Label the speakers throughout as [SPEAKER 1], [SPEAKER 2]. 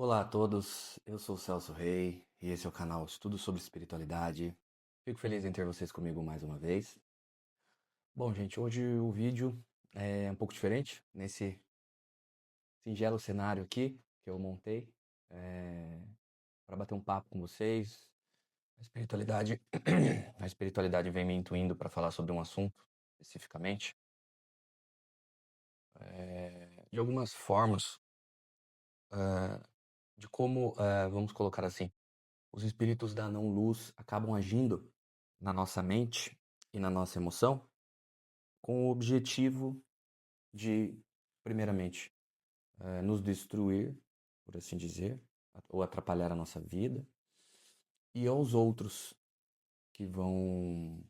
[SPEAKER 1] Olá a todos, eu sou o Celso Rei e esse é o canal Estudo sobre Espiritualidade. Fico feliz em ter vocês comigo mais uma vez. Bom, gente, hoje o vídeo é um pouco diferente, nesse singelo cenário aqui que eu montei para bater um papo com vocês. A espiritualidade, a espiritualidade vem me intuindo para falar sobre um assunto especificamente, de algumas formas, de como, vamos colocar assim, os espíritos da não-luz acabam agindo na nossa mente e na nossa emoção com o objetivo de, primeiramente, nos destruir, por assim dizer, ou atrapalhar a nossa vida, e aos outros que vão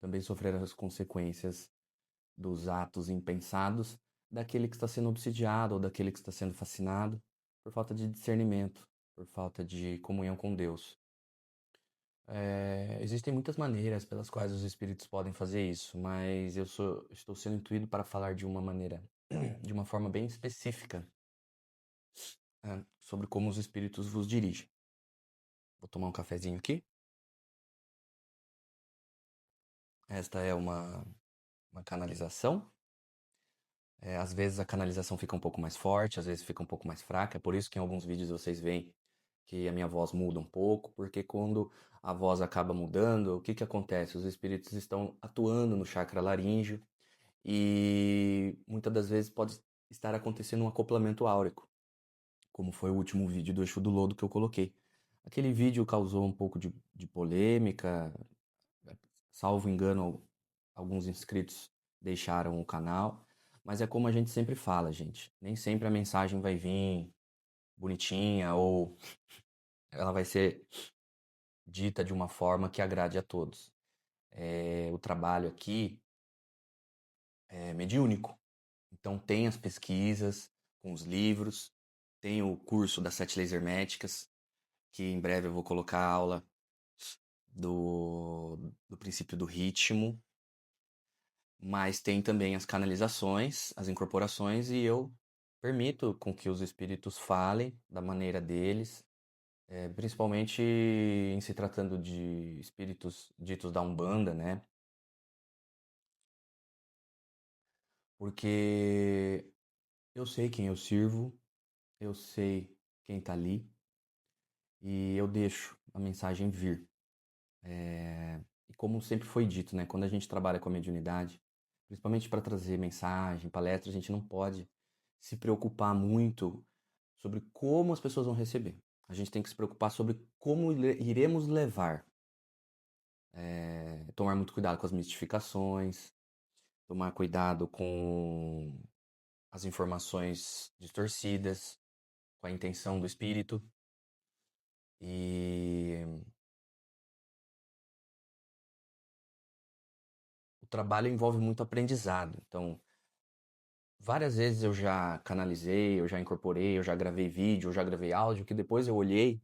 [SPEAKER 1] também sofrer as consequências dos atos impensados daquele que está sendo obsidiado ou daquele que está sendo fascinado por falta de discernimento, por falta de comunhão com Deus. Existem muitas maneiras pelas quais os espíritos podem fazer isso, mas estou sendo intuído para falar de uma maneira, de uma forma bem específica, sobre como os espíritos vos dirigem. Vou tomar um cafezinho aqui. Esta é uma canalização. Às vezes a canalização fica um pouco mais forte, às vezes fica um pouco mais fraca. É por isso que em alguns vídeos vocês veem que a minha voz muda um pouco, porque quando a voz acaba mudando, o que que acontece? Os espíritos estão atuando no chakra laríngeo e muitas das vezes pode estar acontecendo um acoplamento áurico, como foi o último vídeo do Exu do Lodo que eu coloquei. Aquele vídeo causou um pouco de polêmica, salvo engano, alguns inscritos deixaram o canal, mas é como a gente sempre fala, gente. Nem sempre a mensagem vai vir bonitinha ou ela vai ser dita de uma forma que agrade a todos. O trabalho aqui é mediúnico, então tem as pesquisas com os livros, tem o curso das 7 leis herméticas, que em breve eu vou colocar a aula do princípio do ritmo, mas tem também as canalizações, as incorporações, e eu permito com que os espíritos falem da maneira deles, principalmente em se tratando de espíritos ditos da Umbanda, né? Porque eu sei quem eu sirvo, eu sei quem tá ali, e eu deixo a mensagem vir. E como sempre foi dito, né, quando a gente trabalha com a mediunidade, principalmente para trazer mensagem, palestra, a gente não pode se preocupar muito sobre como as pessoas vão receber. A gente tem que se preocupar sobre como iremos levar. Tomar muito cuidado com as mistificações, tomar cuidado com as informações distorcidas, com a intenção do espírito. E o trabalho envolve muito aprendizado. Então, várias vezes eu já canalizei, eu já incorporei, eu já gravei vídeo, eu já gravei áudio, que depois eu olhei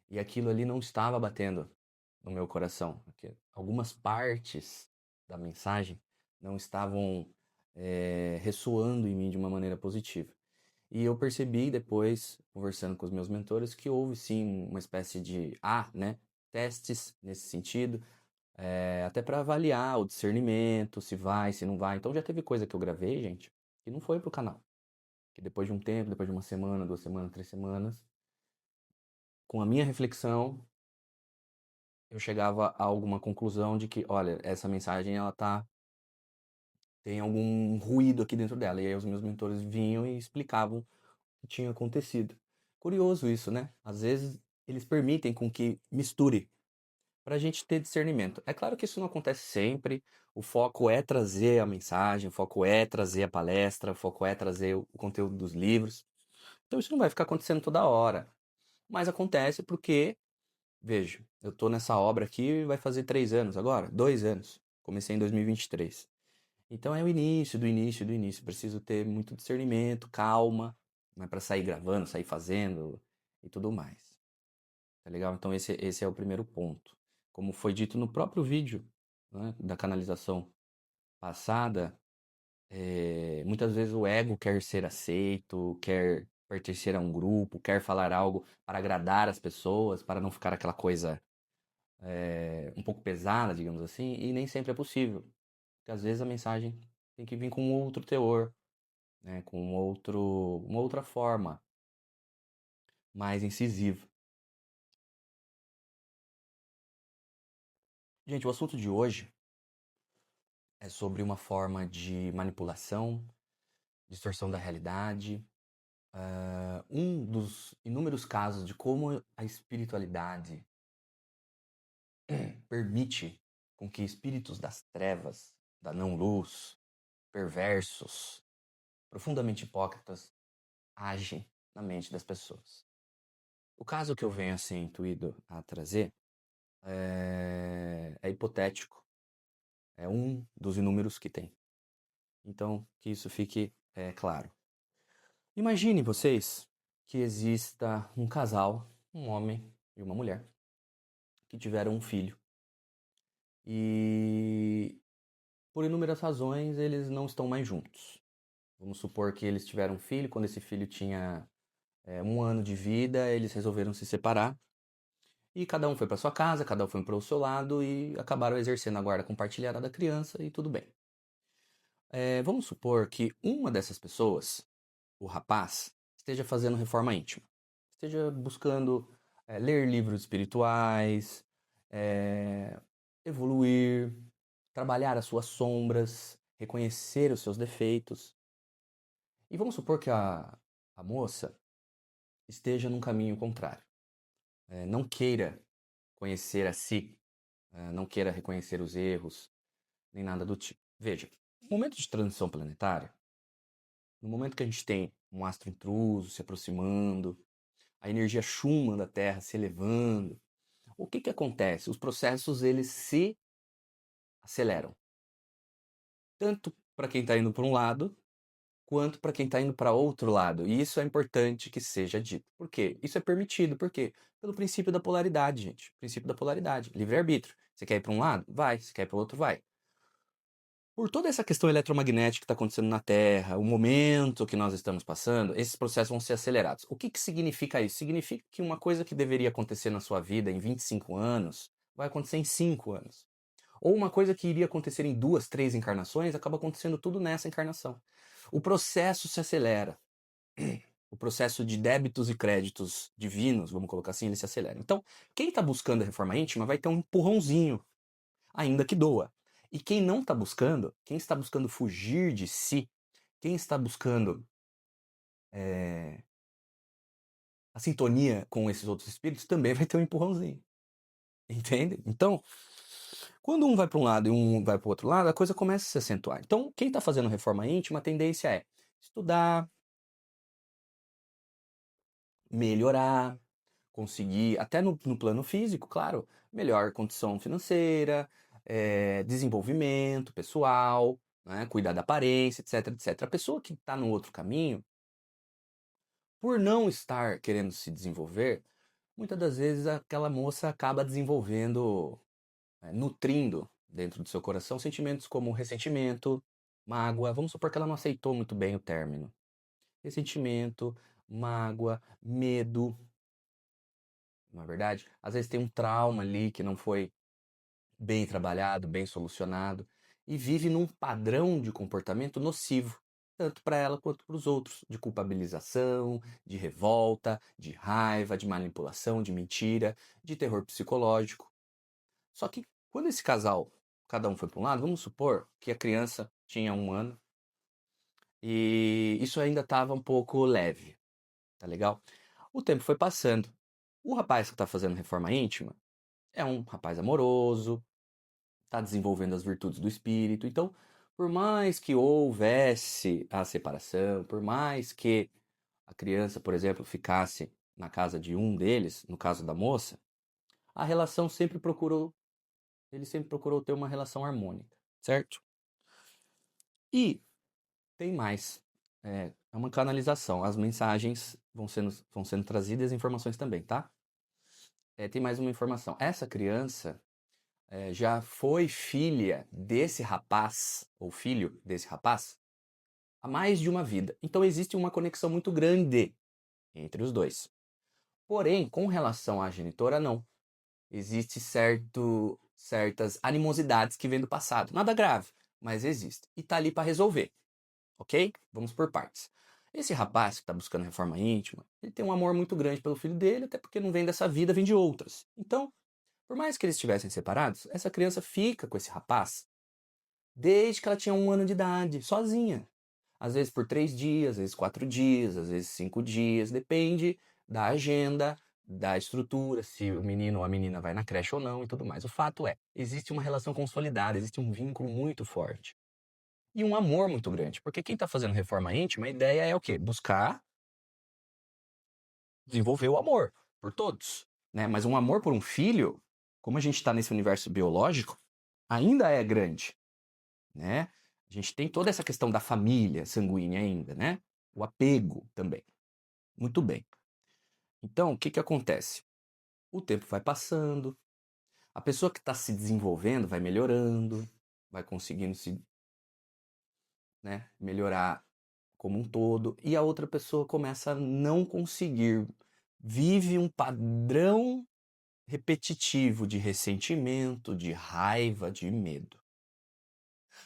[SPEAKER 1] e aquilo ali não estava batendo no meu coração. Porque algumas partes da mensagem não estavam ressoando em mim de uma maneira positiva. E eu percebi depois, conversando com os meus mentores, que houve sim uma espécie de, né, testes nesse sentido, até para avaliar o discernimento, se vai, se não vai. Então já teve coisa que eu gravei, gente, que não foi pro canal. Que depois de um tempo, depois de uma semana, 2 semanas, 3 semanas, com a minha reflexão, eu chegava a alguma conclusão de que, olha, essa mensagem ela tem algum ruído aqui dentro dela. E aí os meus mentores vinham e explicavam o que tinha acontecido. Curioso isso, né? Às vezes eles permitem com que misture para a gente ter discernimento. É claro que isso não acontece sempre. O foco é trazer a mensagem, o foco é trazer a palestra, o foco é trazer o conteúdo dos livros. Então isso não vai ficar acontecendo toda hora. Mas acontece porque, veja, eu tô nessa obra aqui vai fazer 3 anos agora, 2 anos. Comecei em 2023. Então é o início do início do início. Preciso ter muito discernimento, calma, não é para sair gravando, sair fazendo e tudo mais. Tá legal? Então esse é o primeiro ponto. Como foi dito no próprio vídeo, né, da canalização passada, muitas vezes o ego quer ser aceito, quer pertencer a um grupo, quer falar algo para agradar as pessoas, para não ficar aquela coisa um pouco pesada, digamos assim, e nem sempre é possível. Porque às vezes a mensagem tem que vir com outro teor, né, com uma outra forma, mais incisiva. Gente, o assunto de hoje é sobre uma forma de manipulação, distorção da realidade, um dos inúmeros casos de como a espiritualidade permite com que espíritos das trevas, da não-luz, perversos, profundamente hipócritas, agem na mente das pessoas. O caso que eu venho assim intuído a trazer é hipotético, é um dos inúmeros que tem. Então, que isso fique claro. Imagine vocês que exista um casal, um homem e uma mulher, que tiveram um filho. E por inúmeras razões eles não estão mais juntos. Vamos supor que eles tiveram um filho, quando esse filho tinha 1 ano de vida, eles resolveram se separar. E cada um foi para sua casa, cada um foi para o seu lado e acabaram exercendo a guarda compartilhada da criança e tudo bem. Vamos supor que uma dessas pessoas, o rapaz, esteja fazendo reforma íntima. Esteja buscando ler livros espirituais, evoluir, trabalhar as suas sombras, reconhecer os seus defeitos. E vamos supor que a moça esteja num caminho contrário. Não queira conhecer a si, não queira reconhecer os erros, nem nada do tipo. Veja, no momento de transição planetária, no momento que a gente tem um astro intruso se aproximando, a energia Schumann da Terra se elevando, o que acontece? Os processos eles se aceleram. Tanto para quem está indo para um lado, quanto para quem está indo para outro lado. E isso é importante que seja dito. Por quê? Isso é permitido. Por quê? Pelo princípio da polaridade, gente. Princípio da polaridade. Livre-arbítrio. Você quer ir para um lado? Vai. Você quer ir para o outro? Vai. Por toda essa questão eletromagnética que está acontecendo na Terra, o momento que nós estamos passando, esses processos vão ser acelerados. O que significa isso? Significa que uma coisa que deveria acontecer na sua vida em 25 anos, vai acontecer em 5 anos. Ou uma coisa que iria acontecer em 2, 3 encarnações, acaba acontecendo tudo nessa encarnação. O processo se acelera. O processo de débitos e créditos divinos, vamos colocar assim, ele se acelera. Então, quem está buscando a reforma íntima vai ter um empurrãozinho, ainda que doa. E quem não está buscando, quem está buscando fugir de si, quem está buscando a sintonia com esses outros espíritos, também vai ter um empurrãozinho. Entende? Então, quando um vai para um lado e um vai para o outro lado, a coisa começa a se acentuar. Então, quem está fazendo reforma íntima, a tendência é estudar, melhorar, conseguir, até no plano físico, claro, melhor condição financeira, desenvolvimento pessoal, né, cuidar da aparência, etc, etc. A pessoa que está no outro caminho, por não estar querendo se desenvolver, muitas das vezes aquela moça acaba desenvolvendo, nutrindo dentro do seu coração sentimentos como ressentimento, mágoa. Vamos supor que ela não aceitou muito bem o término. Ressentimento, mágoa, medo, não é verdade? Às vezes tem um trauma ali que não foi bem trabalhado, bem solucionado, e vive num padrão de comportamento nocivo, tanto para ela quanto para os outros, de culpabilização, de revolta, de raiva, de manipulação, de mentira, de terror psicológico. Só que quando esse casal, cada um foi para um lado, vamos supor que a criança tinha 1 ano e isso ainda estava um pouco leve, tá legal? O tempo foi passando. O rapaz que está fazendo reforma íntima é um rapaz amoroso, está desenvolvendo as virtudes do espírito. Então, por mais que houvesse a separação, por mais que a criança, por exemplo, ficasse na casa de um deles, no caso da moça, a relação sempre procurou, ele sempre procurou ter uma relação harmônica, certo? E tem mais. É uma canalização. As mensagens vão sendo trazidas, as informações também, tá? Tem mais uma informação. Essa criança já foi filha desse rapaz, ou filho desse rapaz, há mais de uma vida. Então existe uma conexão muito grande entre os dois. Porém, com relação à genitora, não. Existe certas animosidades que vêm do passado. Nada grave, mas existe. E tá ali para resolver, ok? Vamos por partes. Esse rapaz que está buscando reforma íntima, ele tem um amor muito grande pelo filho dele, até porque não vem dessa vida, vem de outras. Então, por mais que eles estivessem separados, essa criança fica com esse rapaz desde que ela tinha 1 ano de idade, sozinha. Às vezes por 3 dias, às vezes 4 dias, às vezes 5 dias, depende da agenda, da estrutura, se o menino ou a menina vai na creche ou não e tudo mais. O fato é, existe uma relação consolidada, existe um vínculo muito forte. E um amor muito grande, porque quem está fazendo reforma íntima, a ideia é o quê? Buscar desenvolver o amor por todos, né? Mas um amor por um filho, como a gente está nesse universo biológico, ainda é grande, né? A gente tem toda essa questão da família sanguínea ainda, né? O apego também. Muito bem. Então, o que que acontece? O tempo vai passando, a pessoa que está se desenvolvendo vai melhorando, vai conseguindo se, né, melhorar como um todo, e a outra pessoa começa a não conseguir, vive um padrão repetitivo de ressentimento, de raiva, de medo.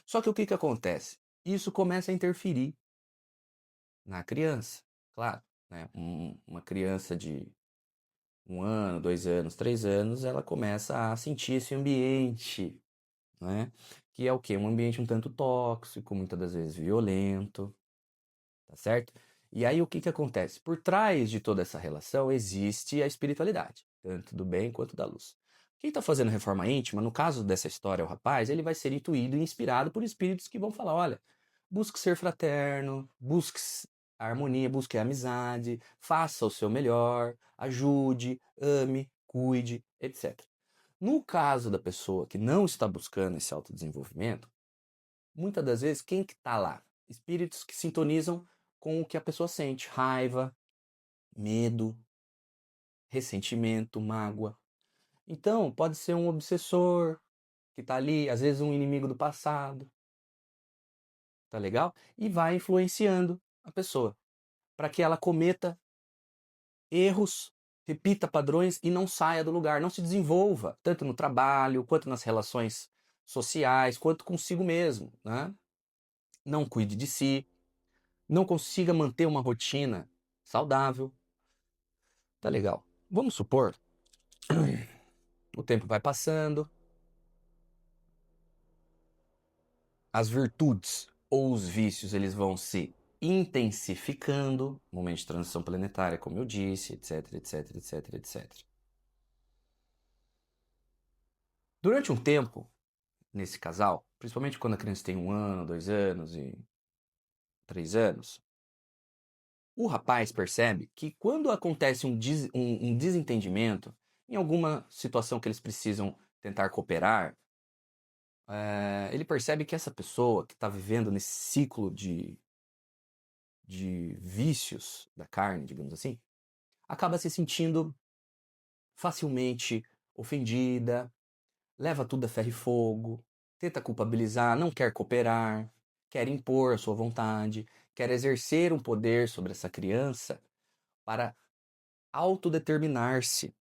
[SPEAKER 1] Só que o que que acontece? Isso começa a interferir na criança, claro, né? Uma criança de 1 ano, 2 anos, 3 anos, ela começa a sentir esse ambiente, né? Que é o quê? Um ambiente um tanto tóxico, muitas das vezes violento, tá certo? E aí o que que acontece? Por trás de toda essa relação existe a espiritualidade, tanto do bem quanto da luz. Quem está fazendo reforma íntima, no caso dessa história, o rapaz, ele vai ser intuído e inspirado por espíritos que vão falar: olha, busque ser fraterno, busque a harmonia, busque a amizade, faça o seu melhor, ajude, ame, cuide, etc. No caso da pessoa que não está buscando esse autodesenvolvimento, muitas das vezes, quem que está lá? Espíritos que sintonizam com o que a pessoa sente: raiva, medo, ressentimento, mágoa. Então, pode ser um obsessor que está ali, às vezes um inimigo do passado, tá legal? E vai influenciando a pessoa para que ela cometa erros, repita padrões e não saia do lugar, não se desenvolva, tanto no trabalho, quanto nas relações sociais, quanto consigo mesmo, né? Não cuide de si, não consiga manter uma rotina saudável, tá legal? Vamos supor, o tempo vai passando, as virtudes ou os vícios eles vão se intensificando, momento de transição planetária, como eu disse, etc, etc, etc, etc. Durante um tempo, nesse casal, principalmente quando a criança tem 1 ano, 2 anos e 3 anos, o rapaz percebe que quando acontece um desentendimento, em alguma situação que eles precisam tentar cooperar, ele percebe que essa pessoa que está vivendo nesse ciclo de vícios da carne, digamos assim, acaba se sentindo facilmente ofendida, leva tudo a ferro e fogo, tenta culpabilizar, não quer cooperar, quer impor a sua vontade, quer exercer um poder sobre essa criança para autodeterminar-se.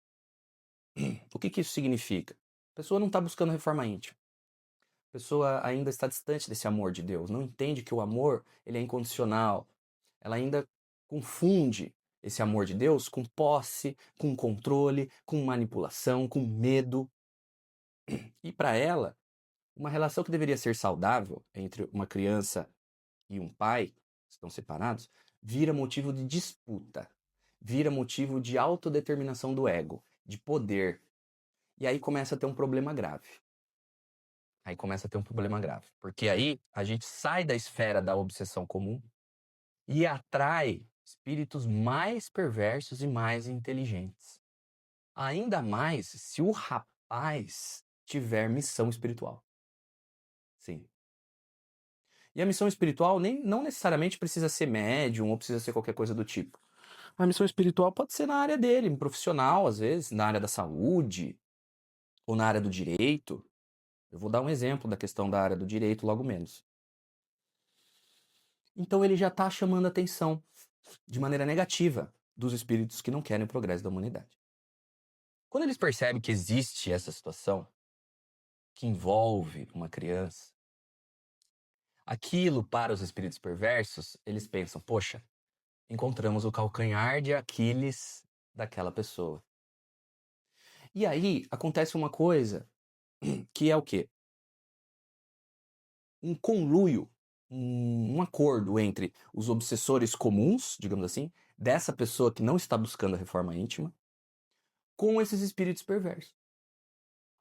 [SPEAKER 1] O que que isso significa? A pessoa não está buscando reforma íntima. A pessoa ainda está distante desse amor de Deus, não entende que o amor ele é incondicional. Ela ainda confunde esse amor de Deus com posse, com controle, com manipulação, com medo. E para ela, uma relação que deveria ser saudável entre uma criança e um pai, que estão separados, vira motivo de disputa, vira motivo de autodeterminação do ego, de poder. E aí começa a ter um problema grave. Aí começa a ter um problema grave. Porque aí a gente sai da esfera da obsessão comum e atrai espíritos mais perversos e mais inteligentes. Ainda mais se o rapaz tiver missão espiritual. Sim. E a missão espiritual não necessariamente precisa ser médium ou precisa ser qualquer coisa do tipo. A missão espiritual pode ser na área dele, um profissional, às vezes, na área da saúde ou na área do direito. Eu vou dar um exemplo da questão da área do direito logo menos. Então ele já está chamando atenção de maneira negativa. dos espíritos que não querem o progresso da humanidade. Quando eles percebem que existe essa situação que envolve uma criança, aquilo para os espíritos perversos, eles pensam, poxa, encontramos o calcanhar de Aquiles daquela pessoa. E aí acontece uma coisa que é o quê? Um conluio, um acordo entre os obsessores comuns, digamos assim, dessa pessoa que não está buscando a reforma íntima, com esses espíritos perversos.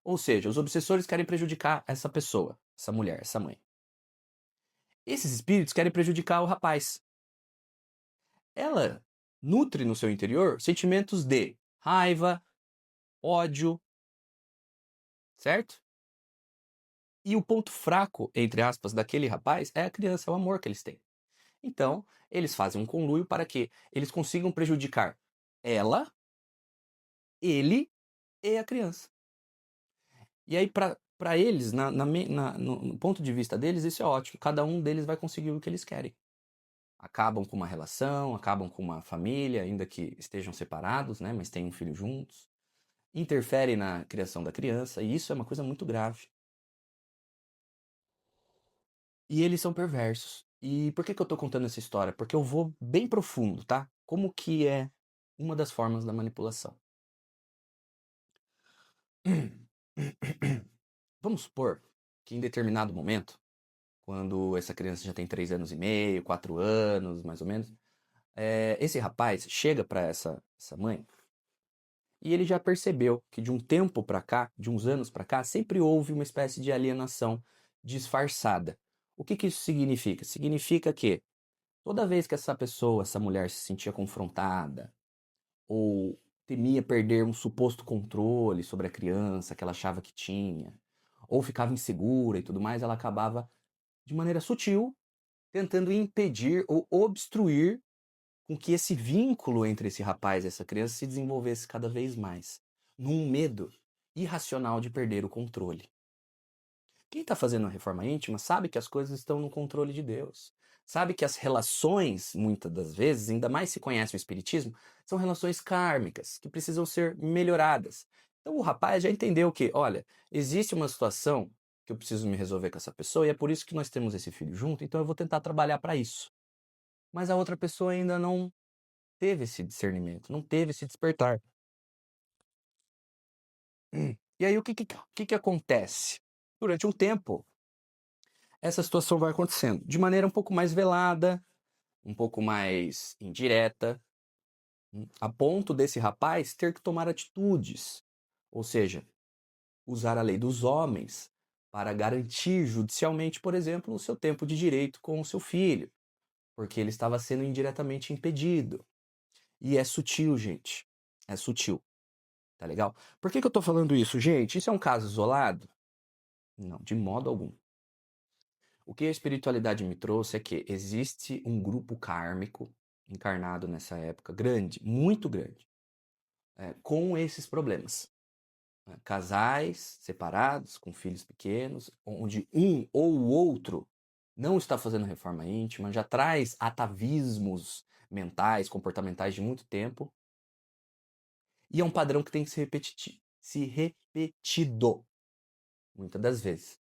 [SPEAKER 1] Ou seja, os obsessores querem prejudicar essa pessoa, essa mulher, essa mãe. Esses espíritos querem prejudicar o rapaz. Ela nutre no seu interior sentimentos de raiva, ódio, certo? E o ponto fraco, entre aspas, daquele rapaz é a criança, é o amor que eles têm. Então, eles fazem um conluio para que eles consigam prejudicar ela, ele e a criança. E aí, para eles, no ponto de vista deles, isso é ótimo. Cada um deles vai conseguir o que eles querem. Acabam com uma relação, acabam com uma família, ainda que estejam separados, né, mas têm um filho juntos. Interferem na criação da criança, e isso é uma coisa muito grave. E eles são perversos. E por que eu tô contando essa história? Porque eu vou bem profundo, tá? Como que é uma das formas da manipulação. Vamos supor que em determinado momento, quando essa criança já tem 3 anos e meio, 4 anos, mais ou menos, esse rapaz chega para essa mãe e ele já percebeu que de um tempo para cá, de uns anos para cá, sempre houve uma espécie de alienação disfarçada. O que isso significa? Significa que toda vez que essa pessoa, essa mulher se sentia confrontada ou temia perder um suposto controle sobre a criança que ela achava que tinha, ou ficava insegura e tudo mais, ela acabava, de maneira sutil, tentando impedir ou obstruir com que esse vínculo entre esse rapaz e essa criança se desenvolvesse cada vez mais, num medo irracional de perder o controle. Quem está fazendo a reforma íntima sabe que as coisas estão no controle de Deus. Sabe que as relações, muitas das vezes, ainda mais se conhece o Espiritismo, são relações kármicas, que precisam ser melhoradas. Então o rapaz já entendeu que, olha, existe uma situação que eu preciso me resolver com essa pessoa e é por isso que nós temos esse filho junto, então eu vou tentar trabalhar para isso. Mas a outra pessoa ainda não teve esse discernimento, não teve esse despertar. E aí o que acontece? Durante um tempo, essa situação vai acontecendo de maneira um pouco mais velada, um pouco mais indireta, a ponto desse rapaz ter que tomar atitudes, ou seja, usar a lei dos homens para garantir judicialmente, por exemplo, o seu tempo de direito com o seu filho, porque ele estava sendo indiretamente impedido. E é sutil, gente. É sutil. Tá legal? Por que eu tô falando isso, gente? Isso é um caso isolado? Não, de modo algum. O que a espiritualidade me trouxe é que existe um grupo kármico encarnado nessa época, grande, muito grande, com esses problemas. Casais separados, com filhos pequenos, onde um ou o outro não está fazendo reforma íntima, já traz atavismos mentais, comportamentais de muito tempo, e é um padrão que tem que se repetido muitas das vezes.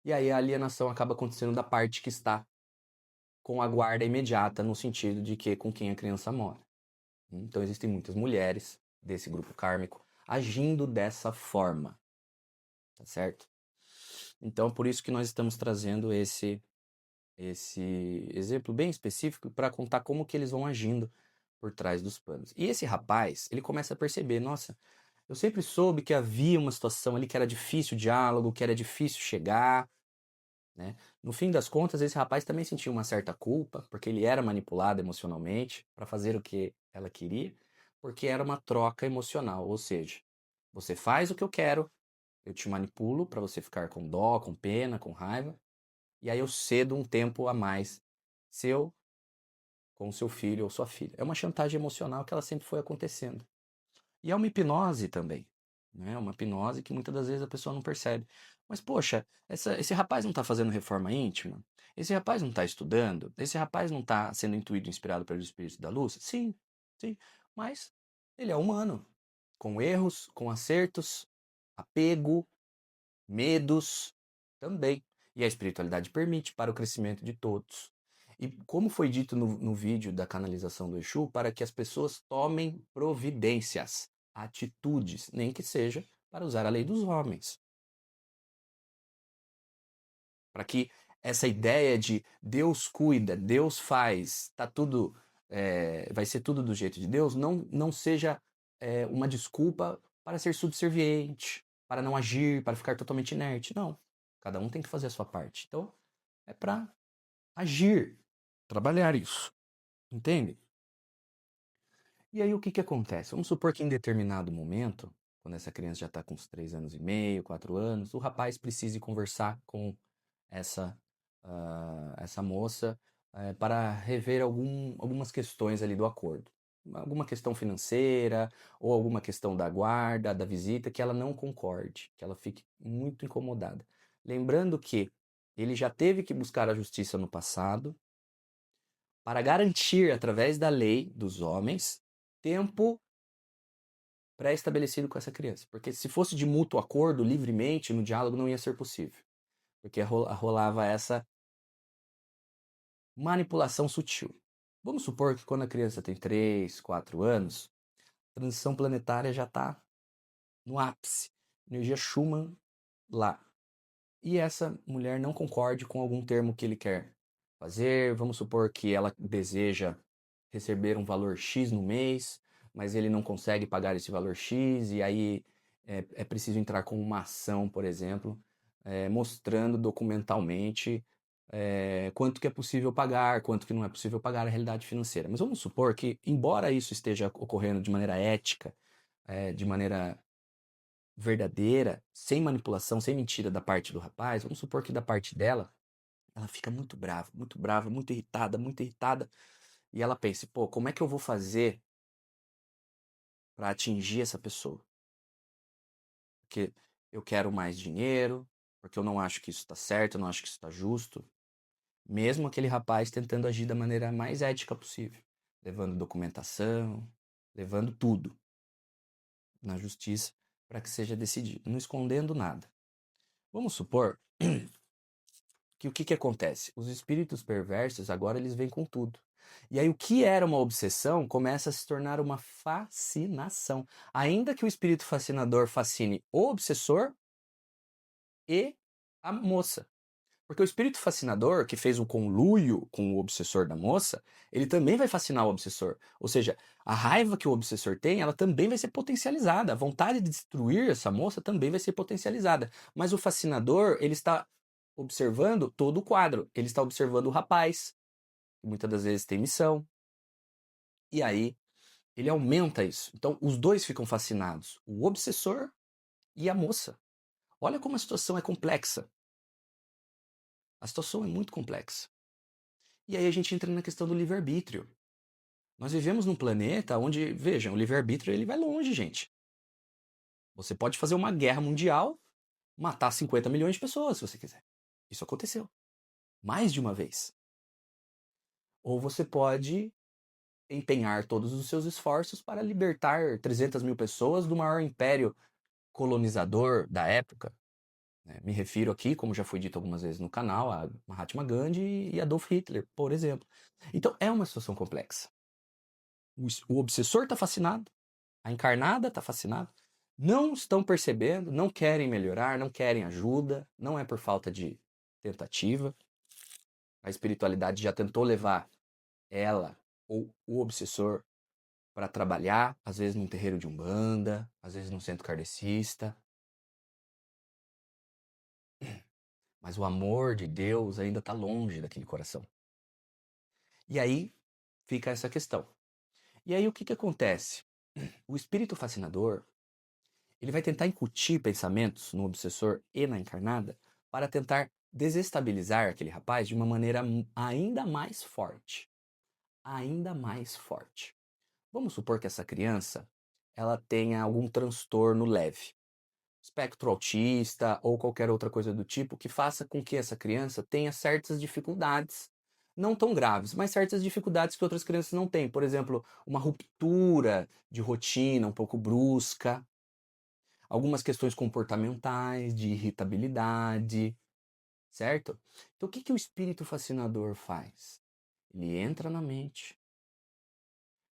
[SPEAKER 1] E aí a alienação acaba acontecendo da parte que está com a guarda imediata, no sentido de que com quem a criança mora. Então existem muitas mulheres desse grupo kármico agindo dessa forma, tá certo? Então por isso que nós estamos trazendo esse exemplo bem específico para contar como que eles vão agindo por trás dos panos. E esse rapaz, ele começa a perceber, nossa, eu sempre soube que havia uma situação ali que era difícil o diálogo, que era difícil chegar, né? No fim das contas, esse rapaz também sentia uma certa culpa, porque ele era manipulado emocionalmente para fazer o que ela queria, porque era uma troca emocional, ou seja, você faz o que eu quero, eu te manipulo para você ficar com dó, com pena, com raiva, e aí eu cedo um tempo a mais seu com seu filho ou sua filha. É uma chantagem emocional que ela sempre foi acontecendo. E é uma hipnose também. né? Uma hipnose que muitas das vezes a pessoa não percebe. Mas, poxa, esse rapaz não está fazendo reforma íntima? Esse rapaz não está estudando? Esse rapaz não está sendo intuído, inspirado pelos espíritos da luz? Sim, sim. Mas ele é humano, com erros, com acertos, apego, medos também. E a espiritualidade permite para o crescimento de todos. E como foi dito no vídeo da canalização do Exu, para que as pessoas tomem providências, atitudes, nem que seja para usar a lei dos homens. Para que essa ideia de Deus cuida, Deus faz, tá tudo, vai ser tudo do jeito de Deus, não seja uma desculpa para ser subserviente, para não agir, para ficar totalmente inerte. Não. Cada um tem que fazer a sua parte. Então, é para agir, trabalhar isso. Entende? E aí o que acontece? Vamos supor que em determinado momento, quando essa criança já está com uns 3 anos e meio, 4 anos, o rapaz precise conversar com essa, essa moça para rever algumas questões ali do acordo. Alguma questão financeira ou alguma questão da guarda, da visita, que ela não concorde, que ela fique muito incomodada. Lembrando que ele já teve que buscar a justiça no passado para garantir, através da lei dos homens, tempo pré-estabelecido com essa criança. Porque se fosse de mútuo acordo, livremente, no diálogo, não ia ser possível. Porque rolava essa manipulação sutil. Vamos supor que quando a criança tem 3, 4 anos, a transição planetária já está no ápice. Energia Schumann lá. E essa mulher não concorde com algum termo que ele quer fazer. Vamos supor que ela deseja receber um valor X no mês, mas ele não consegue pagar esse valor X, e aí é preciso entrar com uma ação, por exemplo, mostrando documentalmente quanto que é possível pagar, quanto que não é possível pagar a realidade financeira. Mas vamos supor que, embora isso esteja ocorrendo de maneira ética, de maneira verdadeira, sem manipulação, sem mentira da parte do rapaz, vamos supor que da parte dela, ela fica muito brava, muito irritada, e ela pensa, pô, como é que eu vou fazer para atingir essa pessoa? Porque eu quero mais dinheiro, porque eu não acho que isso está certo, eu não acho que isso está justo. Mesmo aquele rapaz tentando agir da maneira mais ética possível, levando documentação, levando tudo na justiça para que seja decidido, não escondendo nada. Vamos supor que o que acontece? Os espíritos perversos agora eles vêm com tudo. E aí o que era uma obsessão começa a se tornar uma fascinação. Ainda que o espírito fascinador fascine o obsessor e a moça. Porque o espírito fascinador, que fez um conluio com o obsessor da moça, ele também vai fascinar o obsessor. Ou seja, a raiva que o obsessor tem, ela também vai ser potencializada. A vontade de destruir essa moça também vai ser potencializada. Mas o fascinador, ele está observando todo o quadro. Ele está observando o rapaz, que muitas das vezes tem missão. E aí, ele aumenta isso. Então, os dois ficam fascinados. O obsessor e a moça. Olha como a situação é complexa. A situação é muito complexa. E aí a gente entra na questão do livre-arbítrio. Nós vivemos num planeta onde, vejam, o livre-arbítrio ele vai longe, gente. Você pode fazer uma guerra mundial, matar 50 milhões de pessoas, se você quiser. Isso aconteceu. Mais de uma vez. Ou você pode empenhar todos os seus esforços para libertar 300 mil pessoas do maior império colonizador da época. Me refiro aqui, como já foi dito algumas vezes no canal, a Mahatma Gandhi e Adolf Hitler, por exemplo. Então é uma situação complexa. O obsessor está fascinado, a encarnada está fascinada, não estão percebendo, não querem melhorar, não querem ajuda, não é por falta de tentativa. A espiritualidade já tentou levar ela ou o obsessor para trabalhar, às vezes num terreiro de umbanda, às vezes num centro kardecista. Mas o amor de Deus ainda está longe daquele coração. E aí fica essa questão. E aí o que acontece? O espírito fascinador, ele vai tentar incutir pensamentos no obsessor e na encarnada para tentar desestabilizar aquele rapaz de uma maneira ainda mais forte. Ainda mais forte. Vamos supor que essa criança ela tenha algum transtorno leve. espectro autista ou qualquer outra coisa do tipo que faça com que essa criança tenha certas dificuldades, não tão graves, mas certas dificuldades que outras crianças não têm. Por exemplo, uma ruptura de rotina um pouco brusca, algumas questões comportamentais, de irritabilidade, certo? Então, o que que o espírito fascinador faz? Ele entra na mente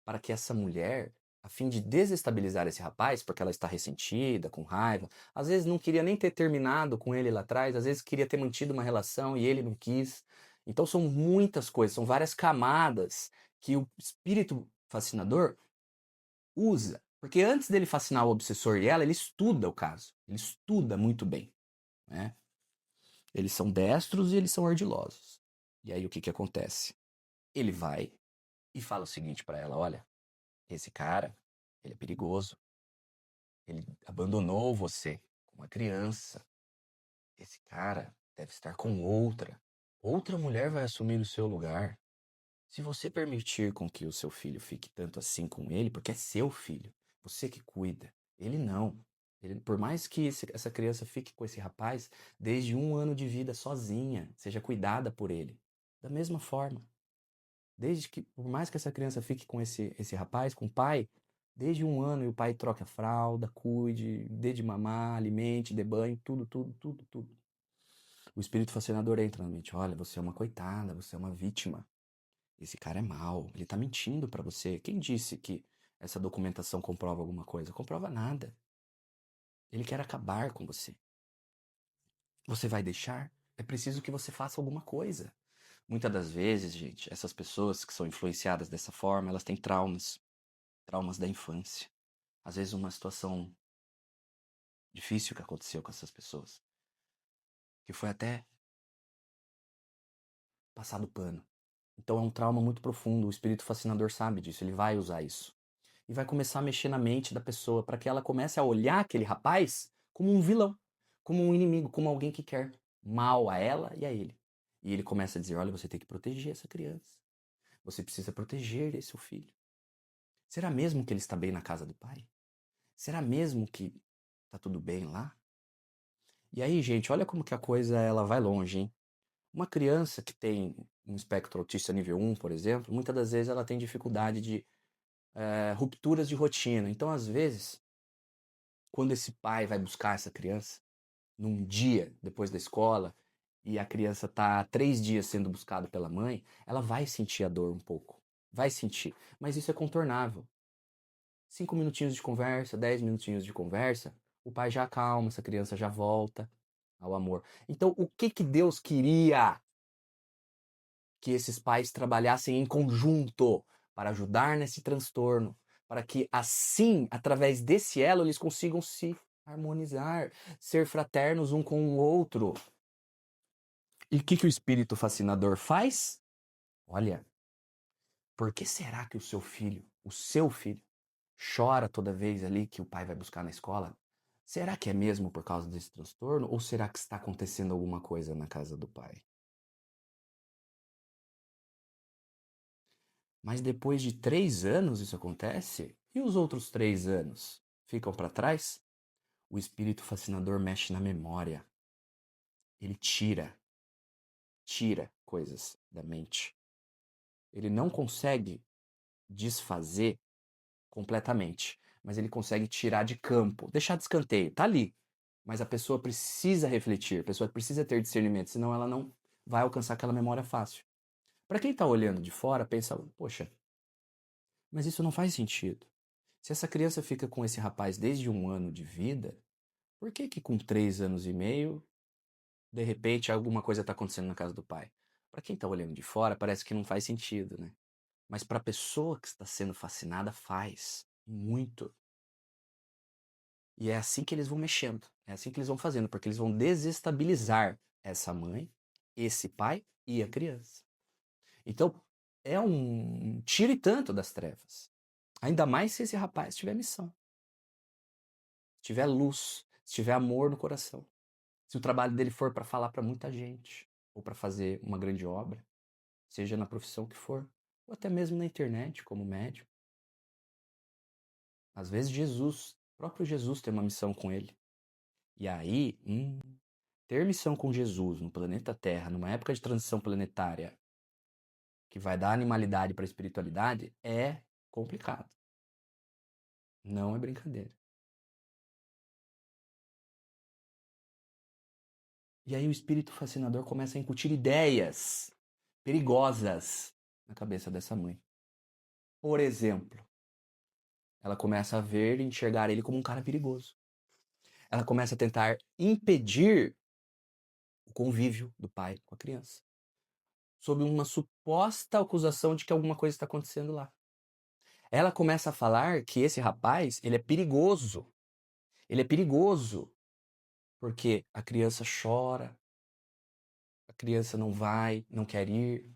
[SPEAKER 1] para que essa mulher, a fim de desestabilizar esse rapaz, porque ela está ressentida, com raiva, às vezes não queria nem ter terminado com ele lá atrás, às vezes queria ter mantido uma relação e ele não quis. Então são muitas coisas, são várias camadas que o espírito fascinador usa. Porque antes dele fascinar o obsessor e ela, ele estuda o caso. Ele estuda muito bem, né? Eles são destros e eles são ardilosos. E aí o que que acontece? Ele vai e fala o seguinte para ela: olha, esse cara, ele é perigoso. Ele abandonou você com uma criança. Esse cara deve estar com outra. Outra mulher vai assumir o seu lugar. Se você permitir com que o seu filho fique tanto assim com ele, porque é seu filho, você que cuida, ele não. Ele, por mais que essa criança fique com esse rapaz, desde 1 ano de vida sozinha, seja cuidada por ele. Da mesma forma, desde que, por mais que essa criança fique com esse rapaz, com o pai, desde 1 ano e o pai troque a fralda, cuide, dê de mamar, alimente, dê banho, tudo, tudo, tudo, tudo. O espírito fascinador entra na mente. Olha, você é uma coitada, você é uma vítima. Esse cara é mau, ele tá mentindo pra você. Quem disse que essa documentação comprova alguma coisa? Comprova nada. Ele quer acabar com você. Você vai deixar? É preciso que você faça alguma coisa. Muitas das vezes, gente, essas pessoas que são influenciadas dessa forma, elas têm traumas, traumas da infância. Às vezes uma situação difícil que aconteceu com essas pessoas, que foi até passado pano. Então é um trauma muito profundo, o espírito fascinador sabe disso, ele vai usar isso. E vai começar a mexer na mente da pessoa para que ela comece a olhar aquele rapaz como um vilão, como um inimigo, como alguém que quer mal a ela e a ele. E ele começa a dizer: olha, você tem que proteger essa criança. Você precisa proteger esse seu filho. Será mesmo que ele está bem na casa do pai? Será mesmo que tá tudo bem lá? E aí, gente, olha como que a coisa ela vai longe, hein? Uma criança que tem um espectro autista nível 1, por exemplo, muitas das vezes ela tem dificuldade de rupturas de rotina. Então, às vezes, quando esse pai vai buscar essa criança, num dia depois da escola, e a criança tá 3 dias sendo buscada pela mãe, ela vai sentir a dor um pouco. Vai sentir. Mas isso é contornável. 5 minutinhos de conversa, 10 minutinhos de conversa, o pai já acalma, essa criança já volta ao amor. Então, o que que Deus queria que esses pais trabalhassem em conjunto para ajudar nesse transtorno, para que assim, através desse elo, eles consigam se harmonizar, ser fraternos um com o outro. E o que que o espírito fascinador faz? Olha, por que será que o seu filho, chora toda vez ali que o pai vai buscar na escola? Será que é mesmo por causa desse transtorno ou será que está acontecendo alguma coisa na casa do pai? Mas depois de 3 anos isso acontece? E os outros 3 anos? Ficam para trás? O espírito fascinador mexe na memória. Ele tira coisas da mente. Ele não consegue desfazer completamente, mas ele consegue tirar de campo, deixar de escanteio. Tá ali. Mas a pessoa precisa refletir, a pessoa precisa ter discernimento, senão ela não vai alcançar aquela memória fácil. Para quem está olhando de fora, pensa, poxa, mas isso não faz sentido. Se essa criança fica com esse rapaz desde 1 ano de vida, por que que com 3 anos e meio, de repente, alguma coisa está acontecendo na casa do pai? Para quem está olhando de fora, parece que não faz sentido, né? Mas para a pessoa que está sendo fascinada, faz muito. E é assim que eles vão mexendo, é assim que eles vão fazendo, porque eles vão desestabilizar essa mãe, esse pai e a criança. Então, é um tiro e tanto das trevas. Ainda mais se esse rapaz tiver missão, tiver luz, se tiver amor no coração. Se o trabalho dele for para falar para muita gente, ou para fazer uma grande obra, seja na profissão que for, ou até mesmo na internet, como médium. Às vezes o próprio Jesus tem uma missão com ele. E aí, ter missão com Jesus no planeta Terra, numa época de transição planetária, que vai dar animalidade para a espiritualidade, é complicado. Não é brincadeira. E aí o espírito fascinador começa a incutir ideias perigosas na cabeça dessa mãe. Por exemplo, ela começa a ver e enxergar ele como um cara perigoso. Ela começa a tentar impedir o convívio do pai com a criança, sob uma suposta acusação de que alguma coisa está acontecendo lá. Ela começa a falar que esse rapaz, ele é perigoso. Ele é perigoso porque a criança chora, a criança não vai, não quer ir.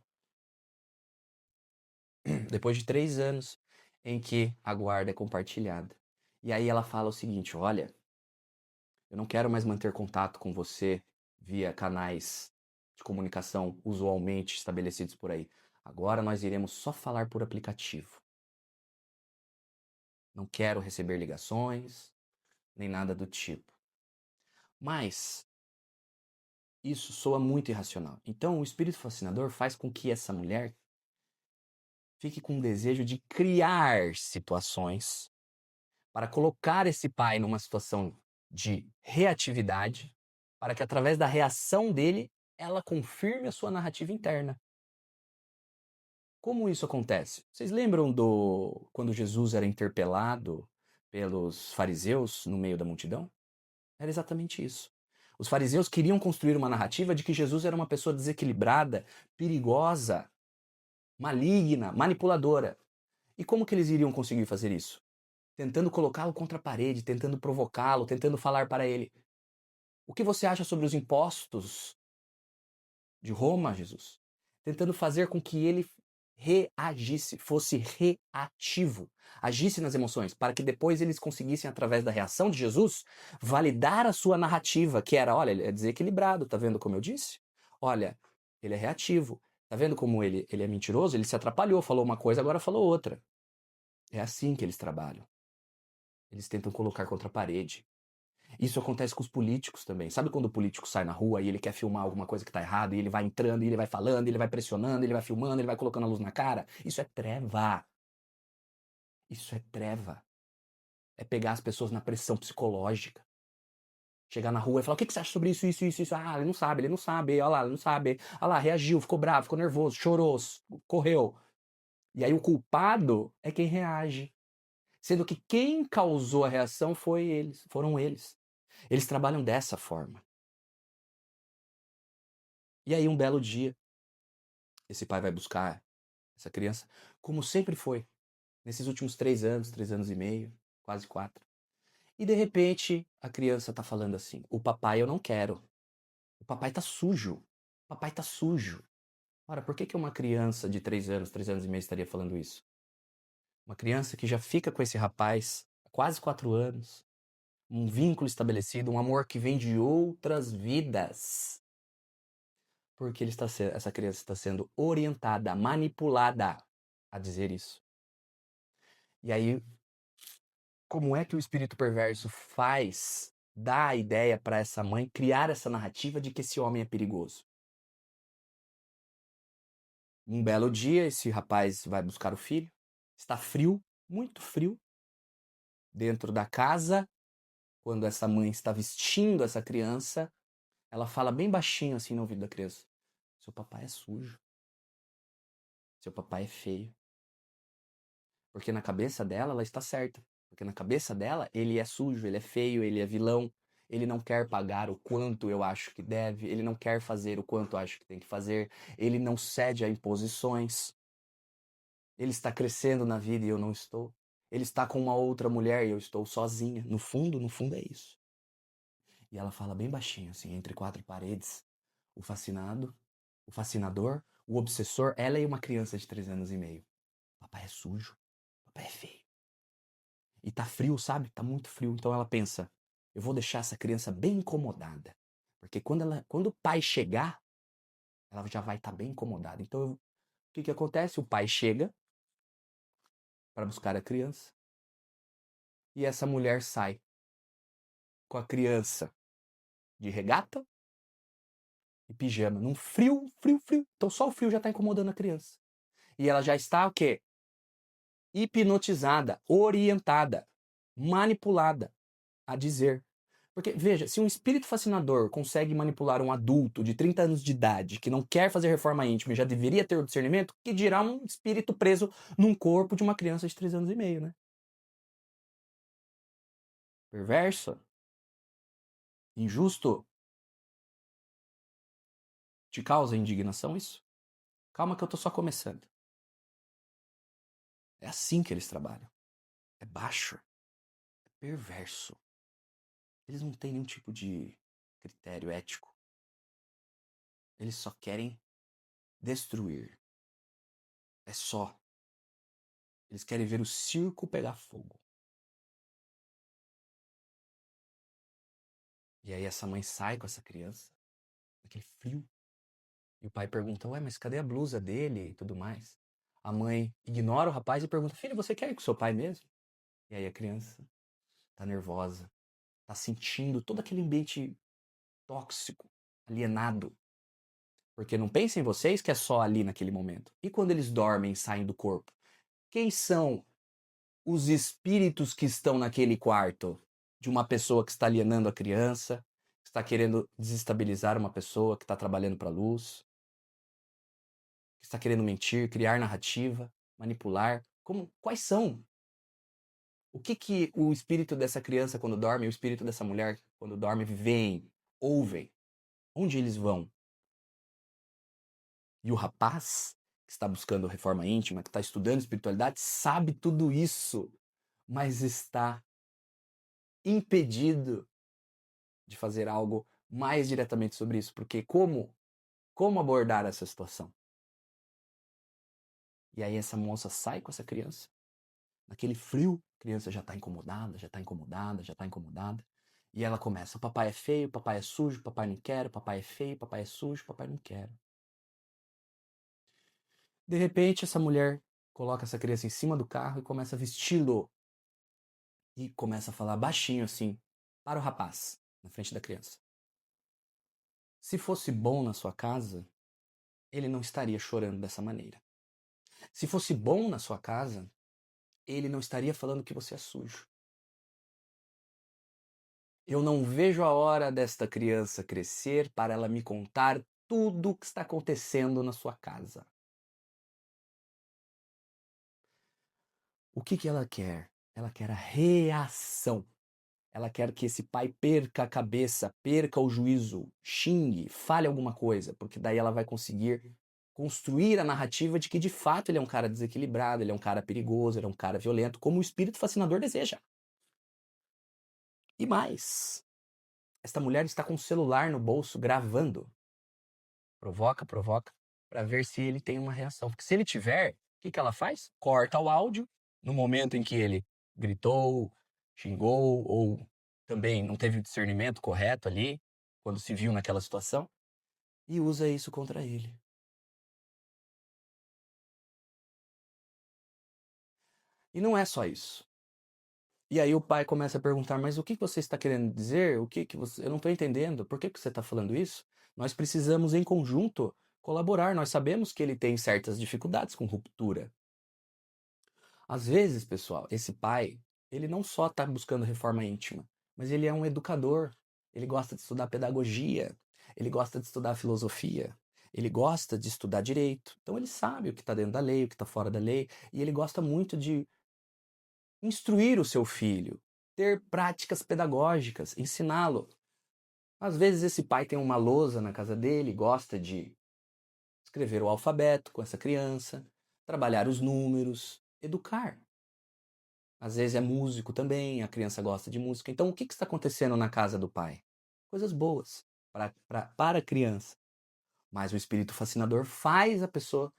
[SPEAKER 1] Depois de 3 anos em que a guarda é compartilhada. E aí ela fala o seguinte: olha, eu não quero mais manter contato com você via canais de comunicação usualmente estabelecidos por aí. Agora nós iremos só falar por aplicativo. Não quero receber ligações, nem nada do tipo. Mas isso soa muito irracional. Então o espírito fascinador faz com que essa mulher fique com o desejo de criar situações para colocar esse pai numa situação de reatividade, para que através da reação dele, ela confirme a sua narrativa interna. Como isso acontece? Vocês lembram do quando Jesus era interpelado pelos fariseus no meio da multidão? Era exatamente isso. Os fariseus queriam construir uma narrativa de que Jesus era uma pessoa desequilibrada, perigosa, maligna, manipuladora. E como que eles iriam conseguir fazer isso? Tentando colocá-lo contra a parede, tentando provocá-lo, tentando falar para ele: o que você acha sobre os impostos de Roma, Jesus? Tentando fazer com que ele reagisse, fosse reativo, agisse nas emoções, para que depois eles conseguissem, através da reação de Jesus, validar a sua narrativa, que era: olha, ele é desequilibrado, tá vendo como eu disse? Olha, ele é reativo, tá vendo como ele é mentiroso? Ele se atrapalhou, falou uma coisa, agora falou outra. É assim que eles trabalham. Eles tentam colocar contra a parede. Isso acontece com os políticos também. Sabe quando o político sai na rua e ele quer filmar alguma coisa que tá errada, e ele vai entrando, e ele vai falando, e ele vai pressionando, ele vai filmando, ele vai colocando a luz na cara? Isso é treva. Isso é treva. É pegar as pessoas na pressão psicológica. Chegar na rua e falar: o que você acha sobre isso, isso, isso, isso? Ah, ele não sabe, ele não sabe. Olha lá, ele não sabe. Olha lá, reagiu, ficou bravo, ficou nervoso, chorou, correu. E aí o culpado é quem reage. Sendo que quem causou a reação foram eles. Eles trabalham dessa forma. E aí um belo dia, esse pai vai buscar essa criança, como sempre foi, nesses últimos 3 anos e meio, quase 4. E de repente, a criança tá falando assim: o papai eu não quero. O papai tá sujo. O papai tá sujo. Ora, por que uma criança de 3 anos e meio estaria falando isso? Uma criança que já fica com esse rapaz há quase 4 anos, um vínculo estabelecido, um amor que vem de outras vidas. Porque essa criança está sendo orientada, manipulada a dizer isso. E aí, como é que o espírito perverso dá a ideia para essa mãe criar essa narrativa de que esse homem é perigoso? Um belo dia, esse rapaz vai buscar o filho, está frio, muito frio, dentro da casa, quando essa mãe está vestindo essa criança, ela fala bem baixinho assim no ouvido da criança: seu papai é sujo, seu papai é feio. Porque na cabeça dela, ela está certa. Porque na cabeça dela, ele é sujo, ele é feio, ele é vilão. Ele não quer pagar o quanto eu acho que deve. Ele não quer fazer o quanto eu acho que tem que fazer. Ele não cede a imposições. Ele está crescendo na vida e eu não estou. Ele está com uma outra mulher e eu estou sozinha. No fundo é isso. E ela fala bem baixinho, assim, entre 4 paredes. O fascinado, o fascinador, o obsessor, ela e uma criança de 3 anos e meio. Papai é sujo. Papai é feio. E tá frio, sabe? Tá muito frio. Então ela pensa: eu vou deixar essa criança bem incomodada. Porque quando o pai chegar, ela já vai estar bem incomodada. Então o que que acontece? O pai chega para buscar a criança e essa mulher sai com a criança de regata e pijama, num frio, frio, frio. Então só o frio já tá incomodando a criança. E ela já está o quê? Hipnotizada, orientada, manipulada a dizer. Porque, veja, se um espírito fascinador consegue manipular um adulto de 30 anos de idade que não quer fazer reforma íntima e já deveria ter o discernimento, que dirá um espírito preso num corpo de uma criança de 3 anos e meio, né? Perverso? Injusto? Te causa indignação isso? Calma que eu tô só começando. É assim que eles trabalham. É baixo. É perverso. Eles não têm nenhum tipo de critério ético. Eles só querem destruir. É só. Eles querem ver o circo pegar fogo. E aí essa mãe sai com essa criança, naquele frio. E o pai pergunta, ué, mas cadê a blusa dele e tudo mais? A mãe ignora o rapaz e pergunta, filho, você quer ir com seu pai mesmo? E aí a criança tá nervosa, tá sentindo todo aquele ambiente tóxico, alienado. Porque não pensem vocês que é só ali naquele momento. E quando eles dormem e saem do corpo? Quem são os espíritos que estão naquele quarto? De uma pessoa que está alienando a criança, que está querendo desestabilizar uma pessoa que está trabalhando para a luz, que está querendo mentir, criar narrativa, manipular. Quais são? O que o espírito dessa criança quando dorme e o espírito dessa mulher quando dorme veem, ouvem? Onde eles vão? E o rapaz que está buscando reforma íntima, que está estudando espiritualidade, sabe tudo isso, mas está impedido de fazer algo mais diretamente sobre isso, porque como abordar essa situação? E aí essa moça sai com essa criança, naquele frio, a criança já está incomodada, já está incomodada, já está incomodada, e ela começa, papai é feio, papai é sujo, papai não quero, papai é feio, papai é sujo, papai não quero. De repente, essa mulher coloca essa criança em cima do carro e começa a vesti-lo. E começa a falar baixinho assim, para o rapaz, na frente da criança. Se fosse bom na sua casa, ele não estaria chorando dessa maneira. Se fosse bom na sua casa, ele não estaria falando que você é sujo. Eu não vejo a hora desta criança crescer para ela me contar tudo o que está acontecendo na sua casa. O que ela quer? Ela quer a reação. Ela quer que esse pai perca a cabeça, perca o juízo, xingue, fale alguma coisa, porque daí ela vai conseguir construir a narrativa de que de fato ele é um cara desequilibrado, ele é um cara perigoso, ele é um cara violento, como o espírito fascinador deseja. E mais, esta mulher está com o celular no bolso gravando. Provoca, para ver se ele tem uma reação. Porque se ele tiver, o que ela faz? Corta o áudio no momento em que ele gritou, xingou ou também não teve o discernimento correto ali, quando se viu naquela situação, e usa isso contra ele. E não é só isso. E aí o pai começa a perguntar, mas o que você está querendo dizer? O que você... Eu não estou entendendo. Por que você está falando isso? Nós precisamos, em conjunto, colaborar. Nós sabemos que ele tem certas dificuldades com ruptura. Às vezes, pessoal, esse pai, ele não só está buscando reforma íntima, mas ele é um educador. Ele gosta de estudar pedagogia, ele gosta de estudar filosofia, ele gosta de estudar direito. Então ele sabe o que está dentro da lei, o que está fora da lei, e ele gosta muito de instruir o seu filho, ter práticas pedagógicas, ensiná-lo. Às vezes esse pai tem uma lousa na casa dele, gosta de escrever o alfabeto com essa criança, trabalhar os números, educar. Às vezes é músico também, a criança gosta de música. Então, o que está acontecendo na casa do pai? Coisas boas para a criança. Mas o espírito fascinador faz a pessoa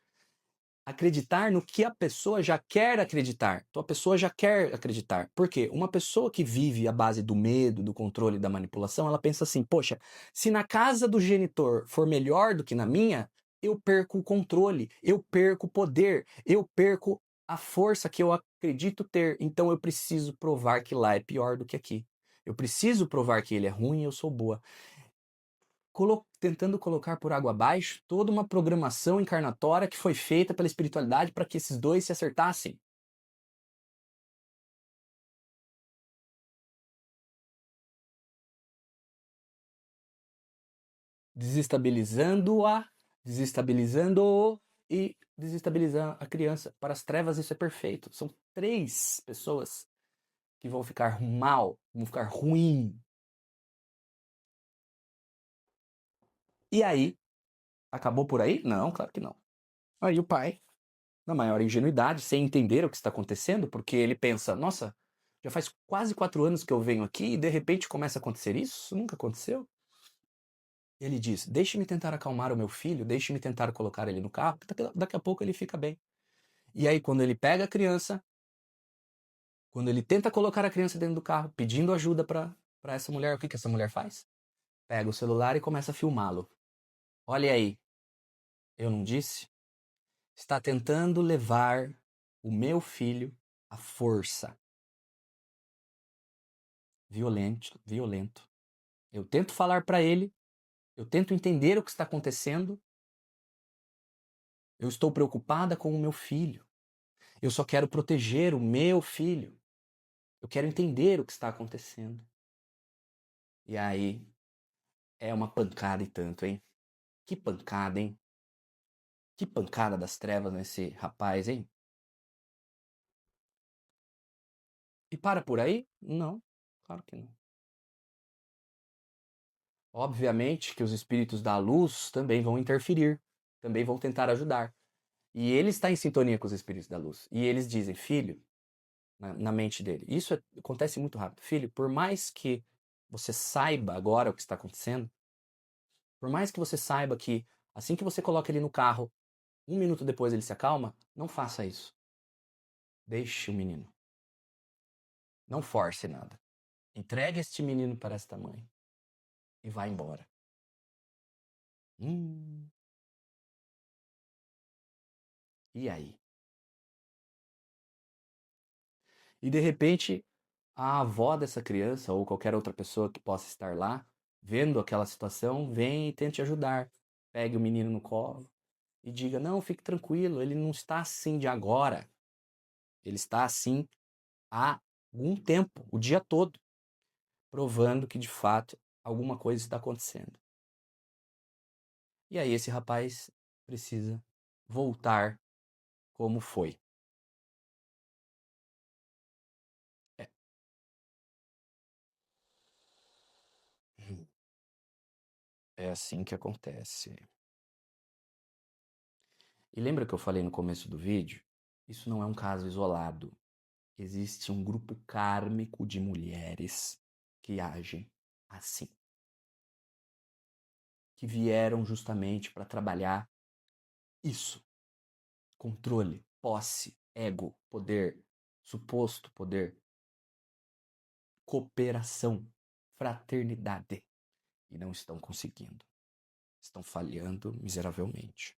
[SPEAKER 1] acreditar no que a pessoa já quer acreditar. Então, a pessoa já quer acreditar. Por quê? Uma pessoa que vive à base do medo, do controle e da manipulação, ela pensa assim, poxa, se na casa do genitor for melhor do que na minha, eu perco o controle, eu perco o poder, eu perco a força que eu acredito ter. Então eu preciso provar que lá é pior do que aqui. Eu preciso provar que ele é ruim e eu sou boa. tentando colocar por água abaixo toda uma programação encarnatória que foi feita pela espiritualidade para que esses dois se acertassem. Desestabilizando-a, desestabilizando-o e desestabilizando a criança. Para as trevas isso é perfeito. São 3 pessoas que vão ficar mal, vão ficar ruim. E aí, acabou por aí? Não, claro que não. Aí o pai, na maior ingenuidade, sem entender o que está acontecendo, porque ele pensa, nossa, já faz quase 4 anos que eu venho aqui e de repente começa a acontecer isso? Isso nunca aconteceu? Ele diz, deixe-me tentar acalmar o meu filho, deixe-me tentar colocar ele no carro, que daqui a pouco ele fica bem. E aí quando ele pega a criança, quando ele tenta colocar a criança dentro do carro, pedindo ajuda para essa mulher, o que essa mulher faz? Pega o celular e começa a filmá-lo. Olha aí, eu não disse? Está tentando levar o meu filho à força. Violento, violento. Eu tento falar para ele, eu tento entender o que está acontecendo. Eu estou preocupada com o meu filho. Eu só quero proteger o meu filho. Eu quero entender o que está acontecendo. E aí, é uma pancada e tanto, hein? Que pancada, hein? Que pancada das trevas nesse rapaz, hein? E para por aí? Não, claro que não. Obviamente que os espíritos da luz também vão interferir, também vão tentar ajudar. E ele está em sintonia com os espíritos da luz. E eles dizem, filho, na mente dele, isso acontece muito rápido. Filho, por mais que você saiba agora o que está acontecendo, por mais que você saiba que assim que você coloca ele no carro, 1 minuto depois ele se acalma, não faça isso. Deixe o menino. Não force nada. Entregue este menino para esta mãe e vá embora. E aí? E de repente, a avó dessa criança ou qualquer outra pessoa que possa estar lá, vendo aquela situação, vem e tente ajudar. Pegue o menino no colo e diga: não, fique tranquilo, ele não está assim de agora. Ele está assim há algum tempo, o dia todo, provando que de fato alguma coisa está acontecendo. E aí esse rapaz precisa voltar como foi. É, é assim que acontece. E lembra que eu falei no começo do vídeo? Isso não é um caso isolado. Existe um grupo kármico de mulheres que agem assim, que vieram justamente para trabalhar isso: controle, posse, ego, poder, suposto poder, cooperação, fraternidade. E não estão conseguindo. Estão falhando miseravelmente.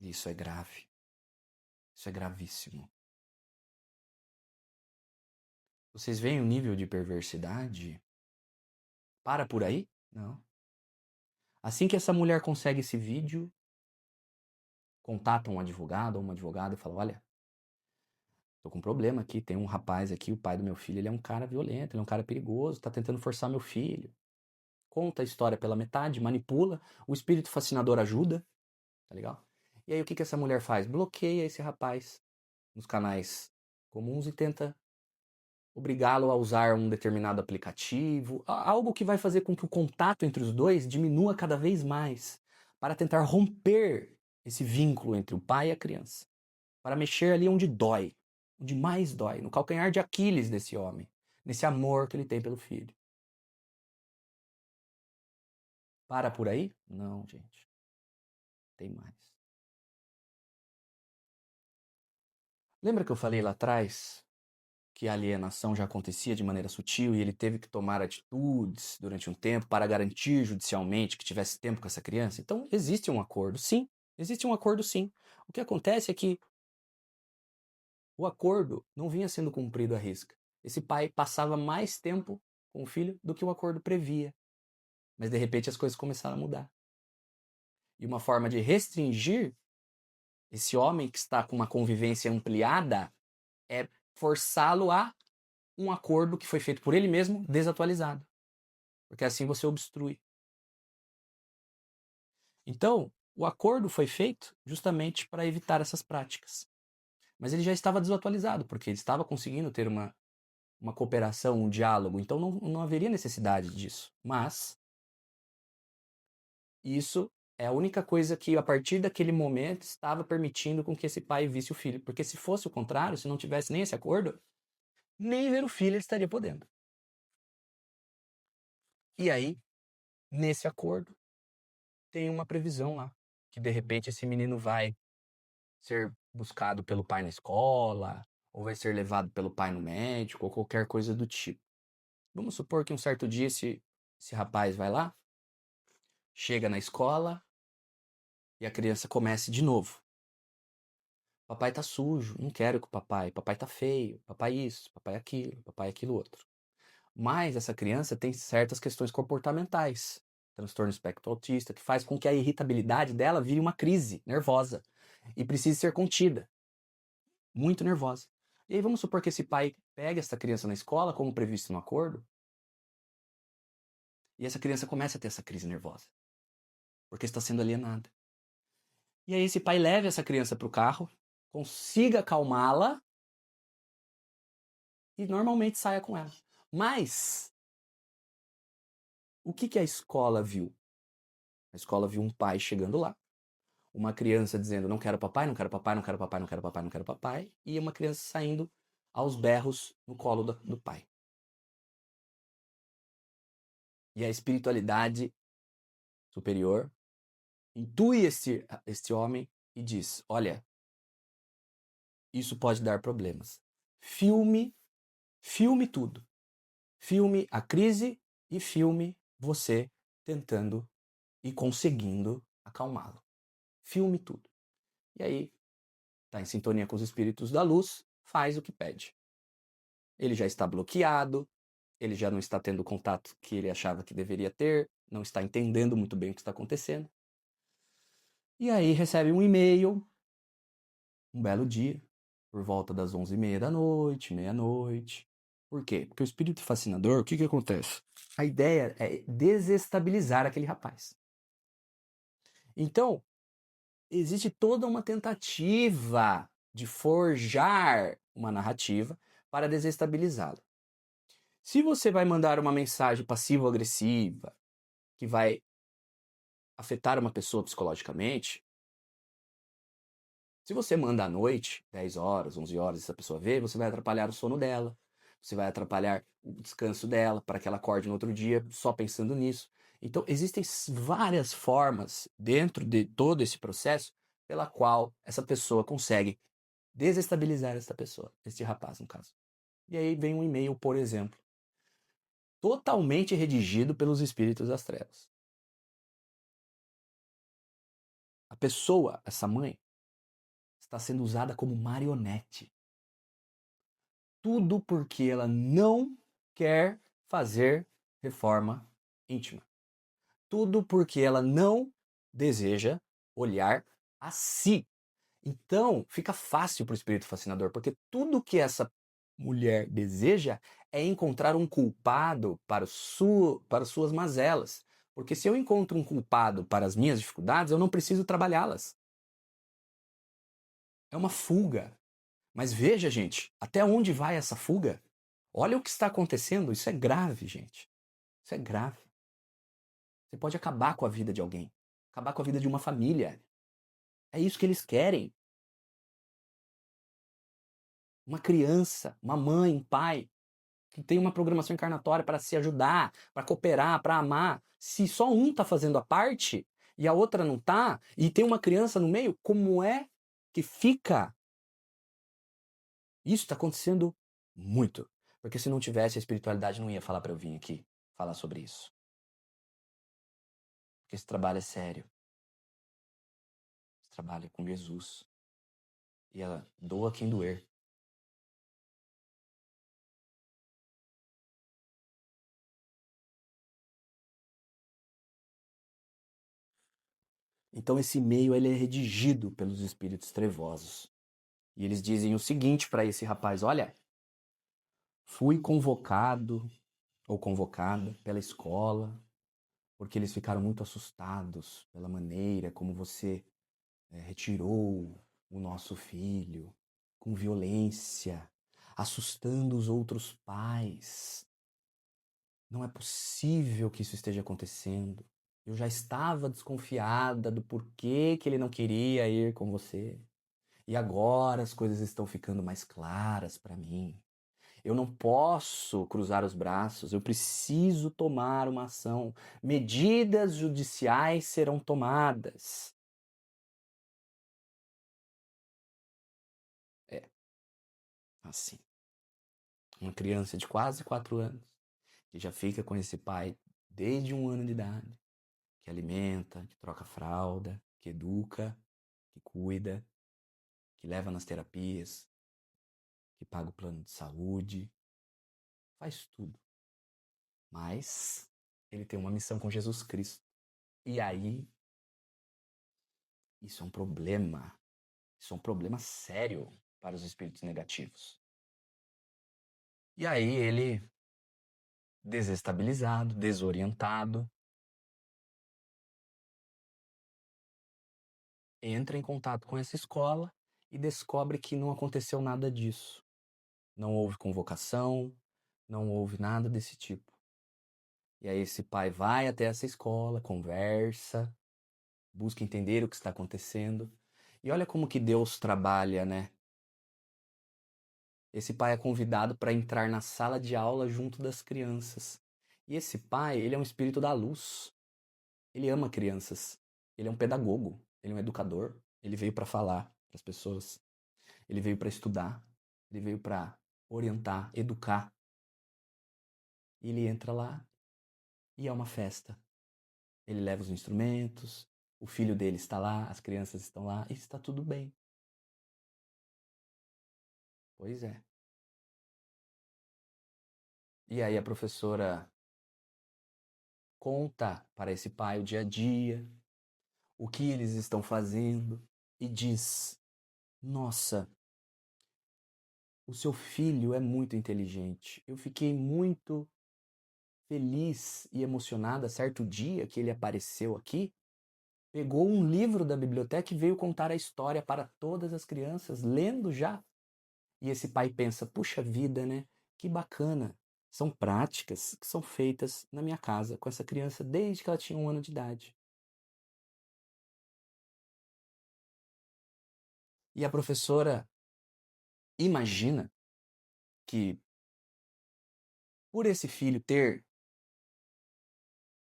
[SPEAKER 1] E isso é grave. Isso é gravíssimo. Vocês veem o nível de perversidade? Para por aí? Não. Assim que essa mulher consegue esse vídeo, contata um advogado ou uma advogada e fala: olha, tô com um problema aqui, tem um rapaz aqui, o pai do meu filho, ele é um cara violento, ele é um cara perigoso, tá tentando forçar meu filho. Conta a história pela metade, manipula, o espírito fascinador ajuda, tá legal? E aí o que essa mulher faz? Bloqueia esse rapaz nos canais comuns e tenta obrigá-lo a usar um determinado aplicativo, algo que vai fazer com que o contato entre os dois diminua cada vez mais, para tentar romper esse vínculo entre o pai e a criança, para mexer ali onde mais dói, no calcanhar de Aquiles desse homem, nesse amor que ele tem pelo filho. Para por aí? Não, gente. Tem mais. Lembra que eu falei lá atrás que a alienação já acontecia de maneira sutil e ele teve que tomar atitudes durante um tempo para garantir judicialmente que tivesse tempo com essa criança? Então, existe um acordo, sim. Existe um acordo, sim. O que acontece é que o acordo não vinha sendo cumprido à risca. Esse pai passava mais tempo com o filho do que o acordo previa. Mas de repente as coisas começaram a mudar. E uma forma de restringir esse homem que está com uma convivência ampliada é forçá-lo a um acordo que foi feito por ele mesmo desatualizado. Porque assim você obstrui. Então, o acordo foi feito justamente para evitar essas práticas. Mas ele já estava desatualizado, porque ele estava conseguindo ter uma cooperação, um diálogo, então não haveria necessidade disso. Mas isso é a única coisa que, a partir daquele momento, estava permitindo com que esse pai visse o filho. Porque se fosse o contrário, se não tivesse nem esse acordo, nem ver o filho ele estaria podendo. E aí, nesse acordo, tem uma previsão lá, que de repente esse menino vai ser buscado pelo pai na escola, ou vai ser levado pelo pai no médico, ou qualquer coisa do tipo. Vamos supor que um certo dia esse rapaz vai lá, chega na escola e a criança comece de novo. Papai tá sujo, não quero com o papai. Papai tá feio, papai isso, papai aquilo outro. Mas essa criança tem certas questões comportamentais, transtorno espectro autista, que faz com que a irritabilidade dela vire uma crise nervosa e precise ser contida. Muito nervosa. E aí vamos supor que esse pai pega essa criança na escola, como previsto no acordo, e essa criança começa a ter essa crise nervosa, porque está sendo alienada. E aí esse pai leva essa criança para o carro, consiga acalmá-la e normalmente saia com ela. Mas o que a escola viu? A escola viu um pai chegando lá, uma criança dizendo não quero papai, não quero papai, não quero papai, não quero papai, não quero papai, e uma criança saindo aos berros no colo do pai. E a espiritualidade superior intui este homem e diz: olha, isso pode dar problemas. Filme tudo. Filme a crise e filme você tentando e conseguindo acalmá-lo. Filme tudo. E aí, está em sintonia com os espíritos da luz, faz o que pede. Ele já está bloqueado, ele já não está tendo o contato que ele achava que deveria ter, não está entendendo muito bem o que está acontecendo. E aí recebe um e-mail, um belo dia, por volta das 11h30 da noite, meia-noite. Por quê? Porque o espírito fascinador, o que acontece? A ideia é desestabilizar aquele rapaz. Então, existe toda uma tentativa de forjar uma narrativa para desestabilizá-lo. Se você vai mandar uma mensagem passivo-agressiva que vai afetar uma pessoa psicologicamente, se você manda à noite, 10 horas, 11 horas, essa pessoa vê, você vai atrapalhar o sono dela, você vai atrapalhar o descanso dela para que ela acorde no outro dia só pensando nisso. Então, existem várias formas dentro de todo esse processo pela qual essa pessoa consegue desestabilizar essa pessoa, este rapaz, no caso. E aí vem um e-mail, por exemplo, totalmente redigido pelos espíritos das trevas. A pessoa, essa mãe, está sendo usada como marionete. Tudo porque ela não quer fazer reforma íntima. Tudo porque ela não deseja olhar a si. Então, fica fácil para o espírito fascinador, porque tudo que essa mulher deseja é encontrar um culpado para suas mazelas. Porque se eu encontro um culpado para as minhas dificuldades, eu não preciso trabalhá-las. É uma fuga. Mas veja, gente, até onde vai essa fuga? Olha o que está acontecendo. Isso é grave, gente. Isso é grave. Você pode acabar com a vida de alguém, acabar com a vida de uma família. É isso que eles querem. Uma criança, uma mãe, um pai, que tem uma programação encarnatória para se ajudar, para cooperar, para amar. Se só um está fazendo a parte e a outra não está, e tem uma criança no meio, como é que fica? Isso está acontecendo muito. Porque se não tivesse, a espiritualidade não ia falar para eu vir aqui falar sobre isso. Porque esse trabalho é sério. Esse trabalho é com Jesus. E ela doa quem doer. Então esse e-mail ele é redigido pelos espíritos trevosos. E eles dizem o seguinte para esse rapaz: olha, fui convocado ou convocada pela escola porque eles ficaram muito assustados pela maneira como você retirou o nosso filho com violência, assustando os outros pais. Não é possível que isso esteja acontecendo. Eu já estava desconfiada do porquê que ele não queria ir com você. E agora as coisas estão ficando mais claras para mim. Eu não posso cruzar os braços, eu preciso tomar uma ação. Medidas judiciais serão tomadas. É, assim. Uma criança de quase 4 anos, que já fica com esse pai desde 1 ano de idade, que alimenta, que troca fralda, que educa, que cuida, que leva nas terapias, que paga o plano de saúde, faz tudo. Mas ele tem uma missão com Jesus Cristo. E aí, isso é um problema. Isso é um problema sério para os espíritos negativos. E aí ele, desestabilizado, desorientado, entra em contato com essa escola e descobre que não aconteceu nada disso. Não houve convocação, não houve nada desse tipo. E aí esse pai vai até essa escola, conversa, busca entender o que está acontecendo. E olha como que Deus trabalha, né? Esse pai é convidado para entrar na sala de aula junto das crianças. E esse pai, ele é um espírito da luz. Ele ama crianças. Ele é um pedagogo, ele é um educador. Ele veio para falar para as pessoas. Ele veio para estudar. Ele veio para orientar, educar. E ele entra lá e é uma festa. Ele leva os instrumentos, o filho dele está lá, as crianças estão lá e está tudo bem. Pois é. E aí a professora conta para esse pai o dia a dia, o que eles estão fazendo e diz: Nossa, o seu filho é muito inteligente. Eu fiquei muito feliz e emocionada certo dia que ele apareceu aqui. Pegou um livro da biblioteca e veio contar a história para todas as crianças, lendo já. E esse pai pensa: puxa vida, né? Que bacana. São práticas que são feitas na minha casa com essa criança desde que ela tinha 1 ano de idade. E a professora imagina que, por esse filho ter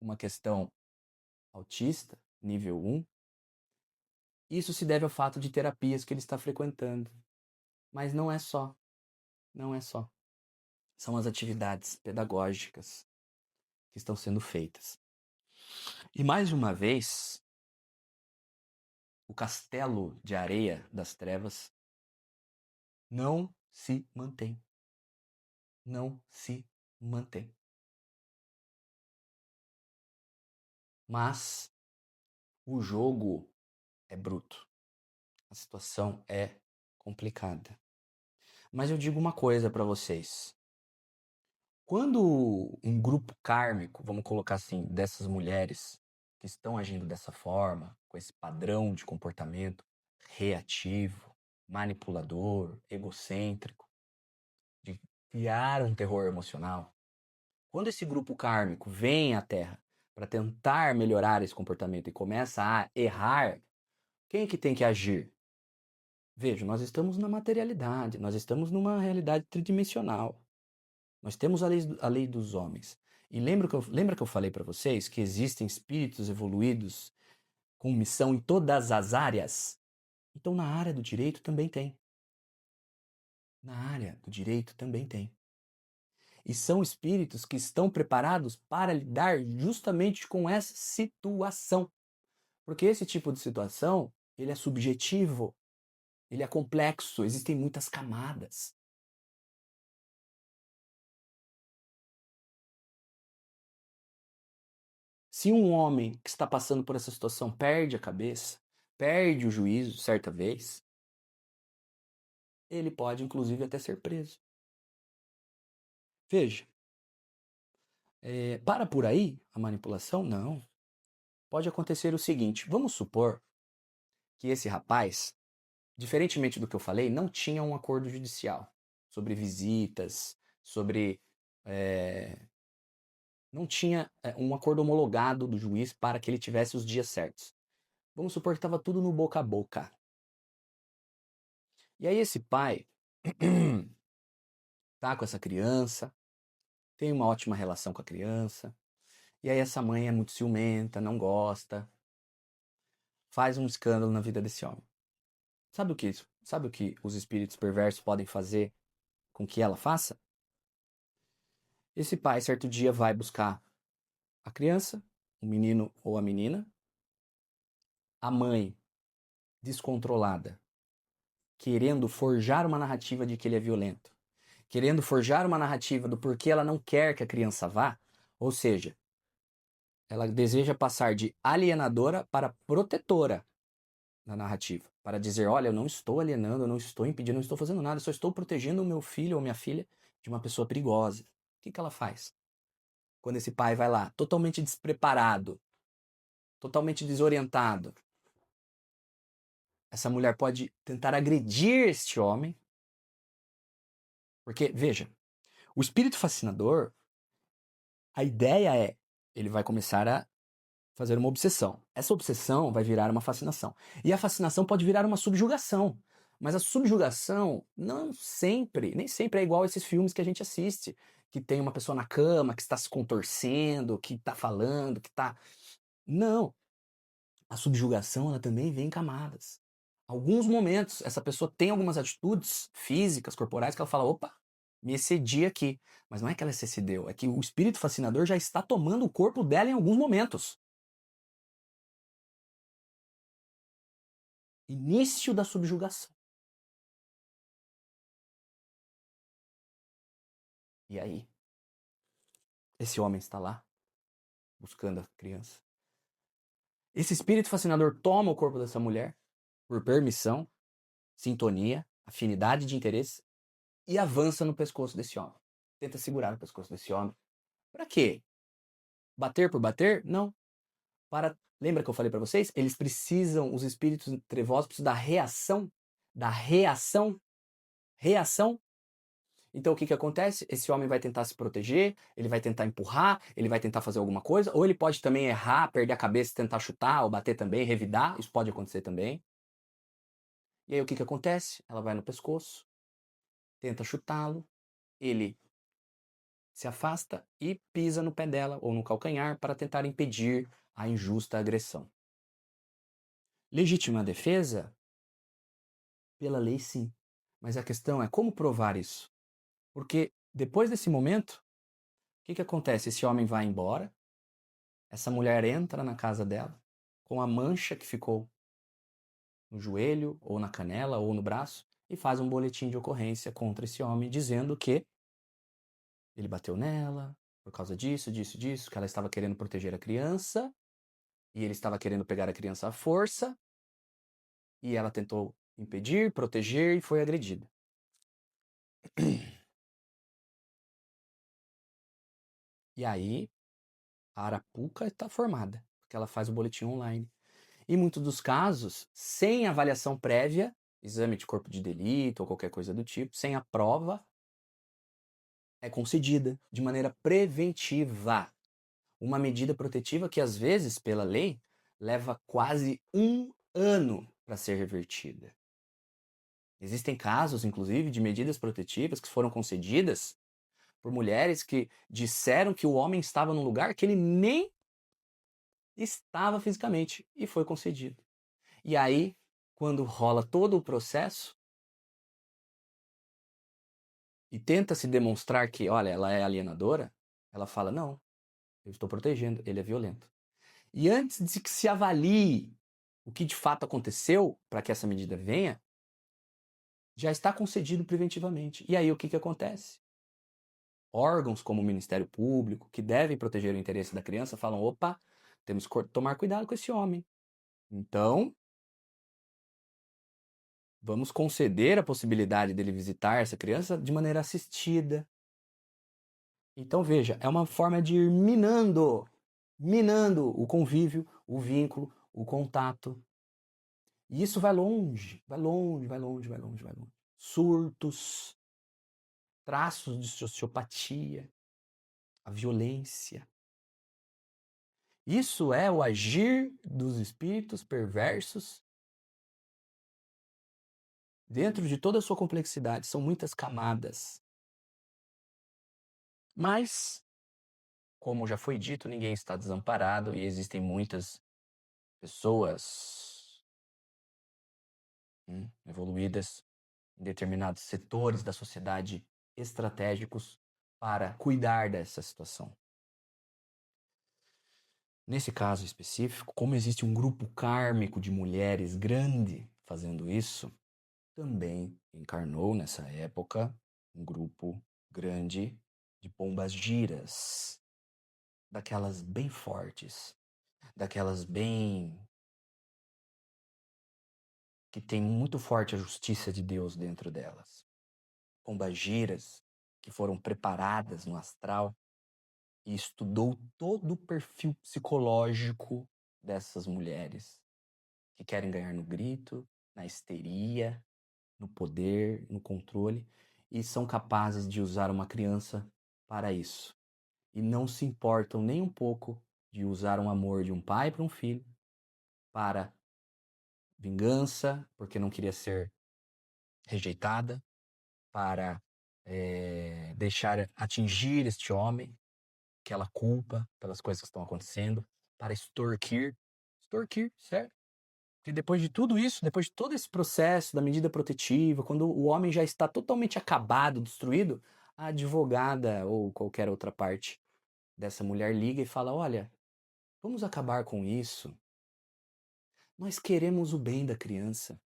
[SPEAKER 1] uma questão autista, nível 1, isso se deve ao fato de terapias que ele está frequentando. Mas não é só. Não é só. São as atividades pedagógicas que estão sendo feitas. E mais uma vez, o castelo de areia das trevas não se mantém. Não se mantém. Mas o jogo é bruto. A situação é complicada. Mas eu digo uma coisa para vocês. Quando um grupo kármico, vamos colocar assim, dessas mulheres que estão agindo dessa forma, com esse padrão de comportamento reativo, manipulador, egocêntrico, de criar um terror emocional, quando esse grupo kármico vem à Terra para tentar melhorar esse comportamento e começa a errar, quem é que tem que agir? Veja, nós estamos na materialidade, nós estamos numa realidade tridimensional. Nós temos a lei dos homens. E lembra que eu falei para vocês que existem espíritos evoluídos com missão em todas as áreas? Então, na área do direito também tem. Na área do direito também tem. E são espíritos que estão preparados para lidar justamente com essa situação. Porque esse tipo de situação, ele é subjetivo, ele é complexo, existem muitas camadas. Se um homem que está passando por essa situação perde a cabeça, perde o juízo certa vez, ele pode inclusive até ser preso. Veja, para por aí a manipulação? Não. Pode acontecer o seguinte: vamos supor que esse rapaz, diferentemente do que eu falei, não tinha um acordo judicial sobre visitas, sobre. Não tinha um acordo homologado do juiz para que ele tivesse os dias certos. Vamos supor que estava tudo no boca a boca. E aí esse pai tá com essa criança, tem uma ótima relação com a criança, e aí essa mãe é muito ciumenta, não gosta, faz um escândalo na vida desse homem. Sabe o que isso? Sabe o que os espíritos perversos podem fazer com que ela faça? Esse pai, certo dia, vai buscar a criança, o menino ou a menina, a mãe, descontrolada, querendo forjar uma narrativa de que ele é violento, querendo forjar uma narrativa do porquê ela não quer que a criança vá, ou seja, ela deseja passar de alienadora para protetora na narrativa, para dizer, olha, eu não estou alienando, eu não estou impedindo, eu não estou fazendo nada, eu só estou protegendo o meu filho ou minha filha de uma pessoa perigosa. O que ela faz? Quando esse pai vai lá, totalmente despreparado, totalmente desorientado, essa mulher pode tentar agredir este homem, porque, veja, o espírito fascinador, a ideia é, ele vai começar a fazer uma obsessão. Essa obsessão vai virar uma fascinação. E a fascinação pode virar uma subjugação. Mas a subjugação não sempre, nem sempre é igual a esses filmes que a gente assiste, que tem uma pessoa na cama, que está se contorcendo, que está falando, que está... Não. A subjugação, ela também vem em camadas. Alguns momentos, essa pessoa tem algumas atitudes físicas, corporais, que ela fala, opa, me excedi aqui. Mas não é que ela se excedeu, é que o espírito fascinador já está tomando o corpo dela em alguns momentos. Início da subjugação. E aí? Esse homem está lá, buscando a criança. Esse espírito fascinador toma o corpo dessa mulher, por permissão, sintonia, afinidade de interesse, e avança no pescoço desse homem. Tenta segurar o pescoço desse homem. Para quê? Bater por bater? Não. Lembra que eu falei para vocês? Eles precisam, os espíritos trevosos precisam da reação. Então o que acontece? Esse homem vai tentar se proteger, ele vai tentar empurrar, ele vai tentar fazer alguma coisa, ou ele pode também errar, perder a cabeça, tentar chutar ou bater também, revidar, isso pode acontecer também. E aí o que acontece? Ela vai no pescoço, tenta chutá-lo, ele se afasta e pisa no pé dela ou no calcanhar para tentar impedir a injusta agressão. Legítima defesa? Pela lei, sim. Mas a questão é como provar isso? Porque depois desse momento, o que acontece? Esse homem vai embora, essa mulher entra na casa dela com a mancha que ficou no joelho, ou na canela, ou no braço, e faz um boletim de ocorrência contra esse homem, dizendo que ele bateu nela por causa disso, disso, disso, que ela estava querendo proteger a criança, e ele estava querendo pegar a criança à força, e ela tentou impedir, proteger e foi agredida. E aí, a Arapuca está formada, porque ela faz o boletim online. Em muitos dos casos, sem avaliação prévia, exame de corpo de delito ou qualquer coisa do tipo, sem a prova, é concedida de maneira preventiva. Uma medida protetiva que, às vezes, pela lei, leva quase 1 ano para ser revertida. Existem casos, inclusive, de medidas protetivas que foram concedidas por mulheres que disseram que o homem estava num lugar que ele nem estava fisicamente e foi concedido. E aí, quando rola todo o processo e tenta se demonstrar que, olha, ela é alienadora, ela fala, não, eu estou protegendo, ele é violento. E antes de que se avalie o que de fato aconteceu para que essa medida venha, já está concedido preventivamente. E aí o que acontece? Órgãos como o Ministério Público, que devem proteger o interesse da criança, falam, opa, temos que tomar cuidado com esse homem. Então, vamos conceder a possibilidade dele visitar essa criança de maneira assistida. Então, veja, é uma forma de ir minando o convívio, o vínculo, o contato. E isso vai longe, vai longe, vai longe, vai longe, vai longe. Surtos, traços de sociopatia, a violência. Isso é o agir dos espíritos perversos dentro de toda a sua complexidade. São muitas camadas. Mas, como já foi dito, ninguém está desamparado e existem muitas pessoas evoluídas em determinados setores da sociedade estratégicos para cuidar dessa situação. Nesse caso específico, como existe um grupo kármico de mulheres grande fazendo isso, também encarnou nessa época um grupo grande de pombagiras, daquelas bem fortes, daquelas bem que tem muito forte a justiça de Deus dentro delas. Pombagiras que foram preparadas no astral e estudou todo o perfil psicológico dessas mulheres que querem ganhar no grito, na histeria, no poder, no controle, e são capazes de usar uma criança para isso. E não se importam nem um pouco de usar um amor de um pai para um filho para vingança, porque não queria ser rejeitada, para deixar atingir este homem, aquela culpa pelas coisas que estão acontecendo, para extorquir, certo? E depois de tudo isso, depois de todo esse processo da medida protetiva, quando o homem já está totalmente acabado, destruído, a advogada ou qualquer outra parte dessa mulher liga e fala: olha, vamos acabar com isso. Nós queremos o bem da criança.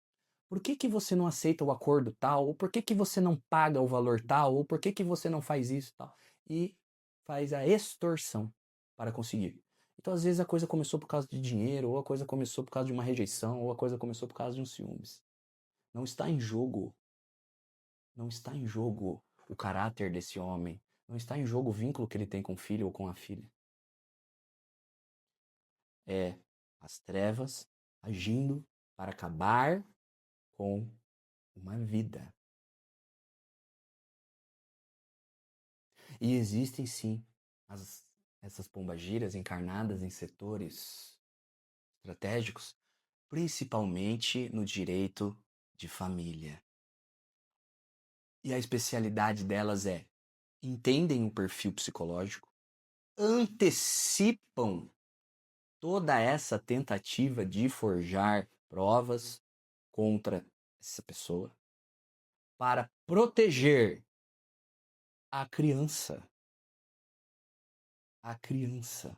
[SPEAKER 1] Por que você não aceita o acordo tal? Ou por que você não paga o valor tal? Ou por que você não faz isso tal? E faz a extorsão para conseguir. Então, às vezes, a coisa começou por causa de dinheiro, ou a coisa começou por causa de uma rejeição, ou a coisa começou por causa de um ciúmes. Não está em jogo. Não está em jogo o caráter desse homem. Não está em jogo o vínculo que ele tem com o filho ou com a filha. É as trevas agindo para acabar com uma vida. E existem sim essas pombagiras encarnadas em setores estratégicos, principalmente no direito de família. E a especialidade delas é: entendem o perfil psicológico, antecipam toda essa tentativa de forjar provas contra essa pessoa para proteger a criança. A criança.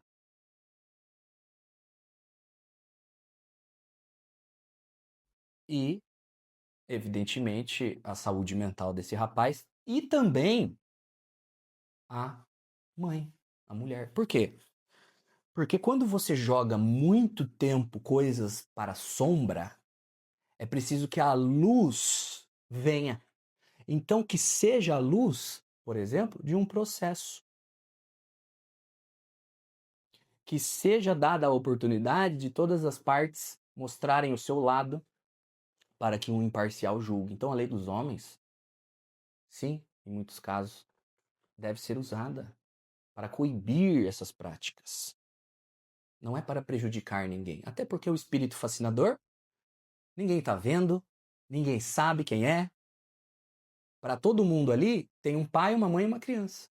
[SPEAKER 1] E, evidentemente, a saúde mental desse rapaz e também a mãe, a mulher. Por quê? Porque quando você joga muito tempo coisas para a sombra, é preciso que a luz venha. Então, que seja a luz, por exemplo, de um processo. Que seja dada a oportunidade de todas as partes mostrarem o seu lado para que um imparcial julgue. Então, a lei dos homens, sim, em muitos casos, deve ser usada para coibir essas práticas. Não é para prejudicar ninguém. Até porque o espírito fascinador, ninguém está vendo, ninguém sabe quem é. Para todo mundo ali, tem um pai, uma mãe e uma criança.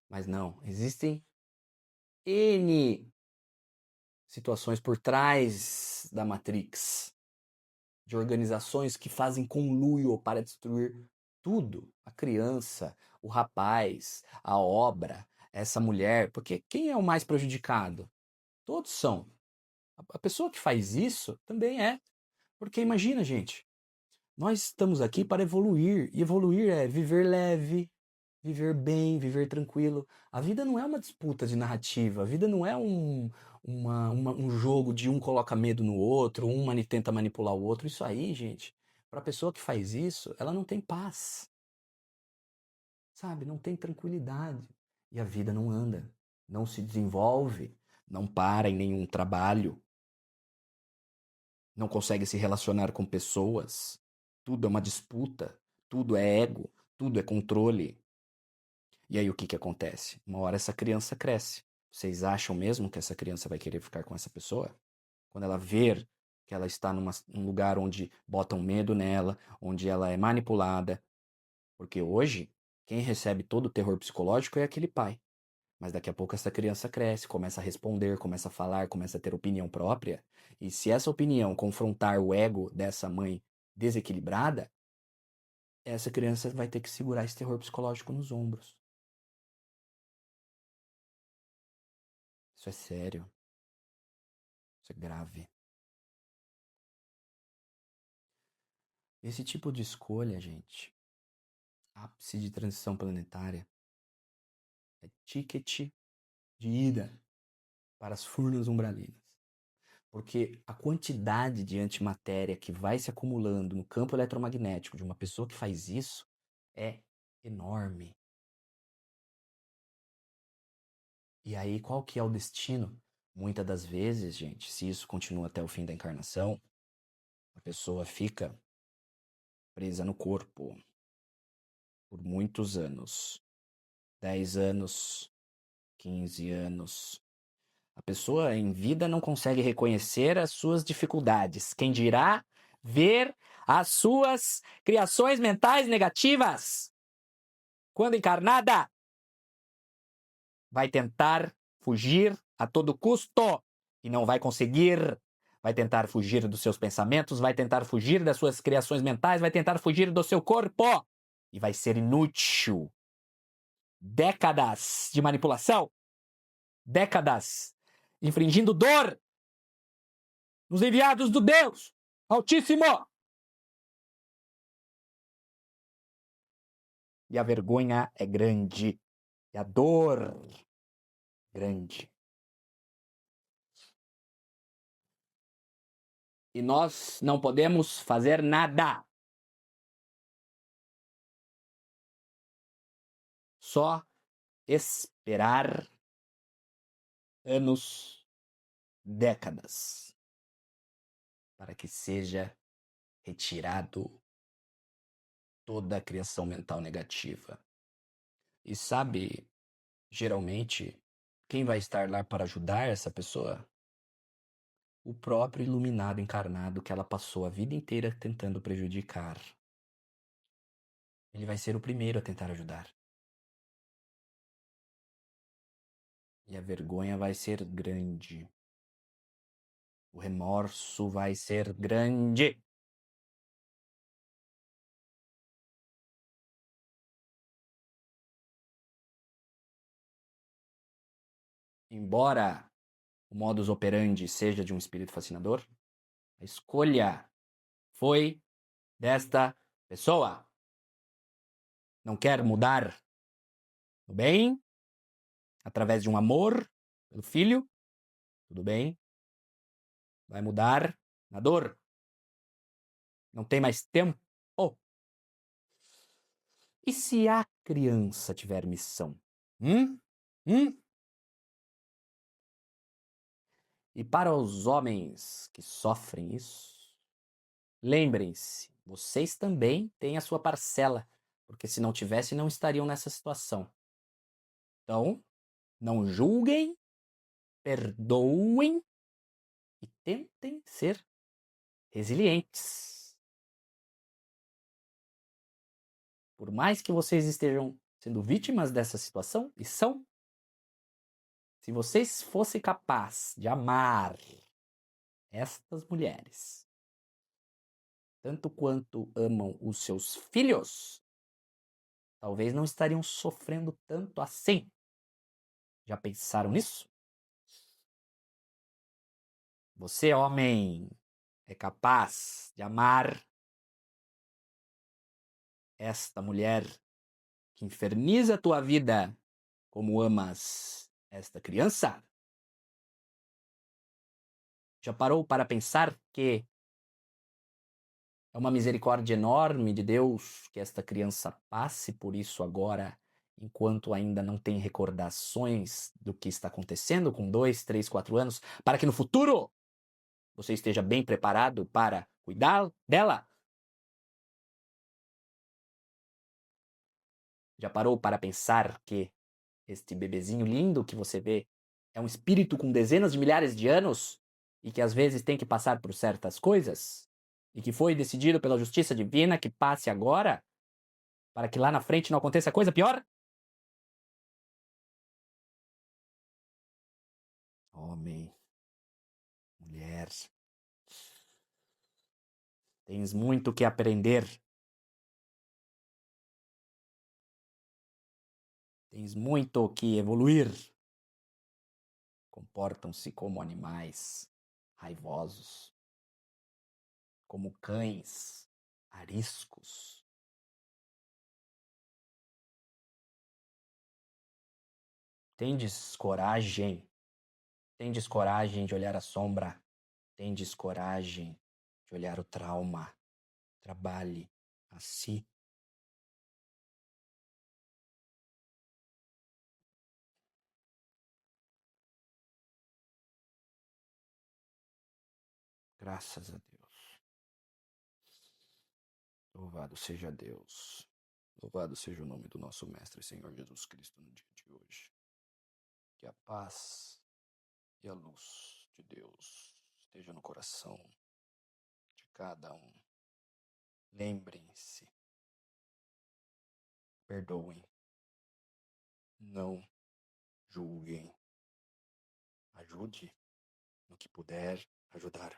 [SPEAKER 1] Mas não, existem N situações por trás da Matrix, de organizações que fazem conluio para destruir tudo. A criança, o rapaz, a obra, essa mulher. Porque quem é o mais prejudicado? Todos são. A pessoa que faz isso também é. Porque imagina, gente, nós estamos aqui para evoluir. E evoluir é viver leve, viver bem, viver tranquilo. A vida não é uma disputa de narrativa. A vida não é um jogo de um coloca medo no outro, tenta manipular o outro. Isso aí, gente, para a pessoa que faz isso, ela não tem paz, sabe? Não tem tranquilidade. E a vida não anda, não se desenvolve, não para em nenhum trabalho, não consegue se relacionar com pessoas. Tudo é uma disputa, tudo é ego, tudo é controle. E aí o que acontece? Uma hora essa criança cresce. Vocês acham mesmo que essa criança vai querer ficar com essa pessoa? Quando ela ver que ela está num lugar onde botam medo nela, onde ela é manipulada. Porque hoje, quem recebe todo o terror psicológico é aquele pai. Mas daqui a pouco essa criança cresce, começa a responder, começa a falar, começa a ter opinião própria. E se essa opinião confrontar o ego dessa mãe desequilibrada, essa criança vai ter que segurar esse terror psicológico nos ombros. Isso é sério. Isso é grave. Esse tipo de escolha, gente, ápice de transição planetária, é ticket de ida para as furnas umbralinas. Porque a quantidade de antimatéria que vai se acumulando no campo eletromagnético de uma pessoa que faz isso é enorme. E aí, qual que é o destino? Muitas das vezes, gente, se isso continua até o fim da encarnação, a pessoa fica presa no corpo por muitos anos. 10 anos, 15 anos. A pessoa em vida não consegue reconhecer as suas dificuldades. Quem dirá ver as suas criações mentais negativas? Quando encarnada, vai tentar fugir a todo custo e não vai conseguir. Vai tentar fugir dos seus pensamentos, vai tentar fugir das suas criações mentais, vai tentar fugir do seu corpo e vai ser inútil. Décadas de manipulação, décadas infringindo dor nos enviados do Deus Altíssimo. E a vergonha é grande, e a dor grande. E nós não podemos fazer nada. Só esperar anos, décadas, para que seja retirado toda a criação mental negativa. E sabe, geralmente, quem vai estar lá para ajudar essa pessoa? O próprio iluminado encarnado que ela passou a vida inteira tentando prejudicar. Ele vai ser o primeiro a tentar ajudar. E a vergonha vai ser grande. O remorso vai ser grande. Embora o modus operandi seja de um espírito fascinador, a escolha foi desta pessoa. Não quer mudar no bem, através de um amor pelo filho, tudo bem. Vai mudar na dor. Não tem mais tempo. E se a criança tiver missão? E para os homens que sofrem isso, lembrem-se, vocês também têm a sua parcela, porque se não tivesse, não estariam nessa situação. Então, não julguem, perdoem e tentem ser resilientes. Por mais que vocês estejam sendo vítimas dessa situação, e são, se vocês fossem capazes de amar estas mulheres, tanto quanto amam os seus filhos, talvez não estariam sofrendo tanto assim. Já pensaram nisso? Você, homem, é capaz de amar esta mulher que inferniza a tua vida como amas esta criança? Já parou para pensar que é uma misericórdia enorme de Deus que esta criança passe por isso agora, enquanto ainda não tem recordações do que está acontecendo com 2, 3, 4 anos, para que no futuro você esteja bem preparado para cuidar dela? Já parou para pensar que este bebezinho lindo que você vê é um espírito com dezenas de milhares de anos e que às vezes tem que passar por certas coisas? E que foi decidido pela justiça divina que passe agora para que lá na frente não aconteça coisa pior? Homem, mulher, tens muito que aprender. Tens muito que evoluir. Comportam-se como animais raivosos, como cães ariscos. Tendes coragem? Tendes coragem de olhar a sombra? Tendes coragem de olhar o trauma? Trabalhe a si. Graças a Deus. Louvado seja Deus. Louvado seja o nome do nosso Mestre e Senhor Jesus Cristo no dia de hoje. Que a paz e a luz de Deus esteja no coração de cada um. Lembrem-se, perdoem, não julguem, ajude no que puder ajudar.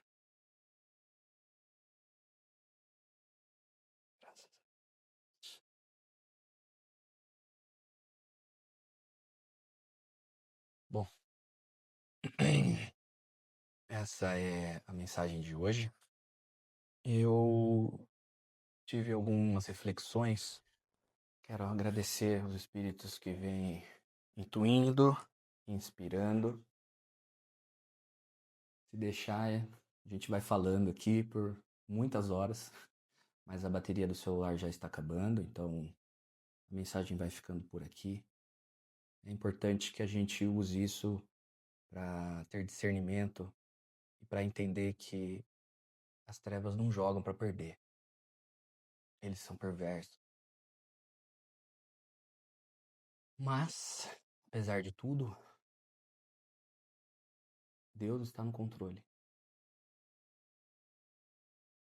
[SPEAKER 1] Graças a Deus. Bom, essa é a mensagem de hoje. Eu tive algumas reflexões. Quero agradecer aos espíritos que vêm intuindo, inspirando. Se deixar, a gente vai falando aqui por muitas horas, mas a bateria do celular já está acabando, então a mensagem vai ficando por aqui. É importante que a gente use isso para ter discernimento e para entender que as trevas não jogam para perder. Eles são perversos. Mas, apesar de tudo, Deus está no controle.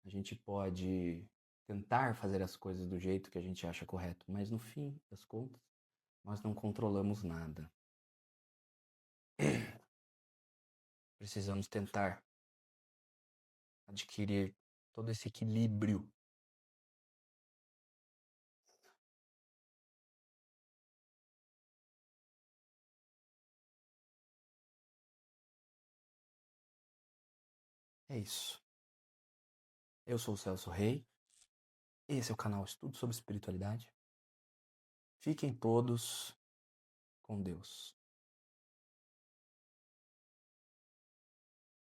[SPEAKER 1] A gente pode tentar fazer as coisas do jeito que a gente acha correto, mas no fim das contas, nós não controlamos nada. Precisamos tentar adquirir todo esse equilíbrio. É isso. Eu sou o Celso Rei. Esse é o canal Estudo sobre Espiritualidade. Fiquem todos com Deus.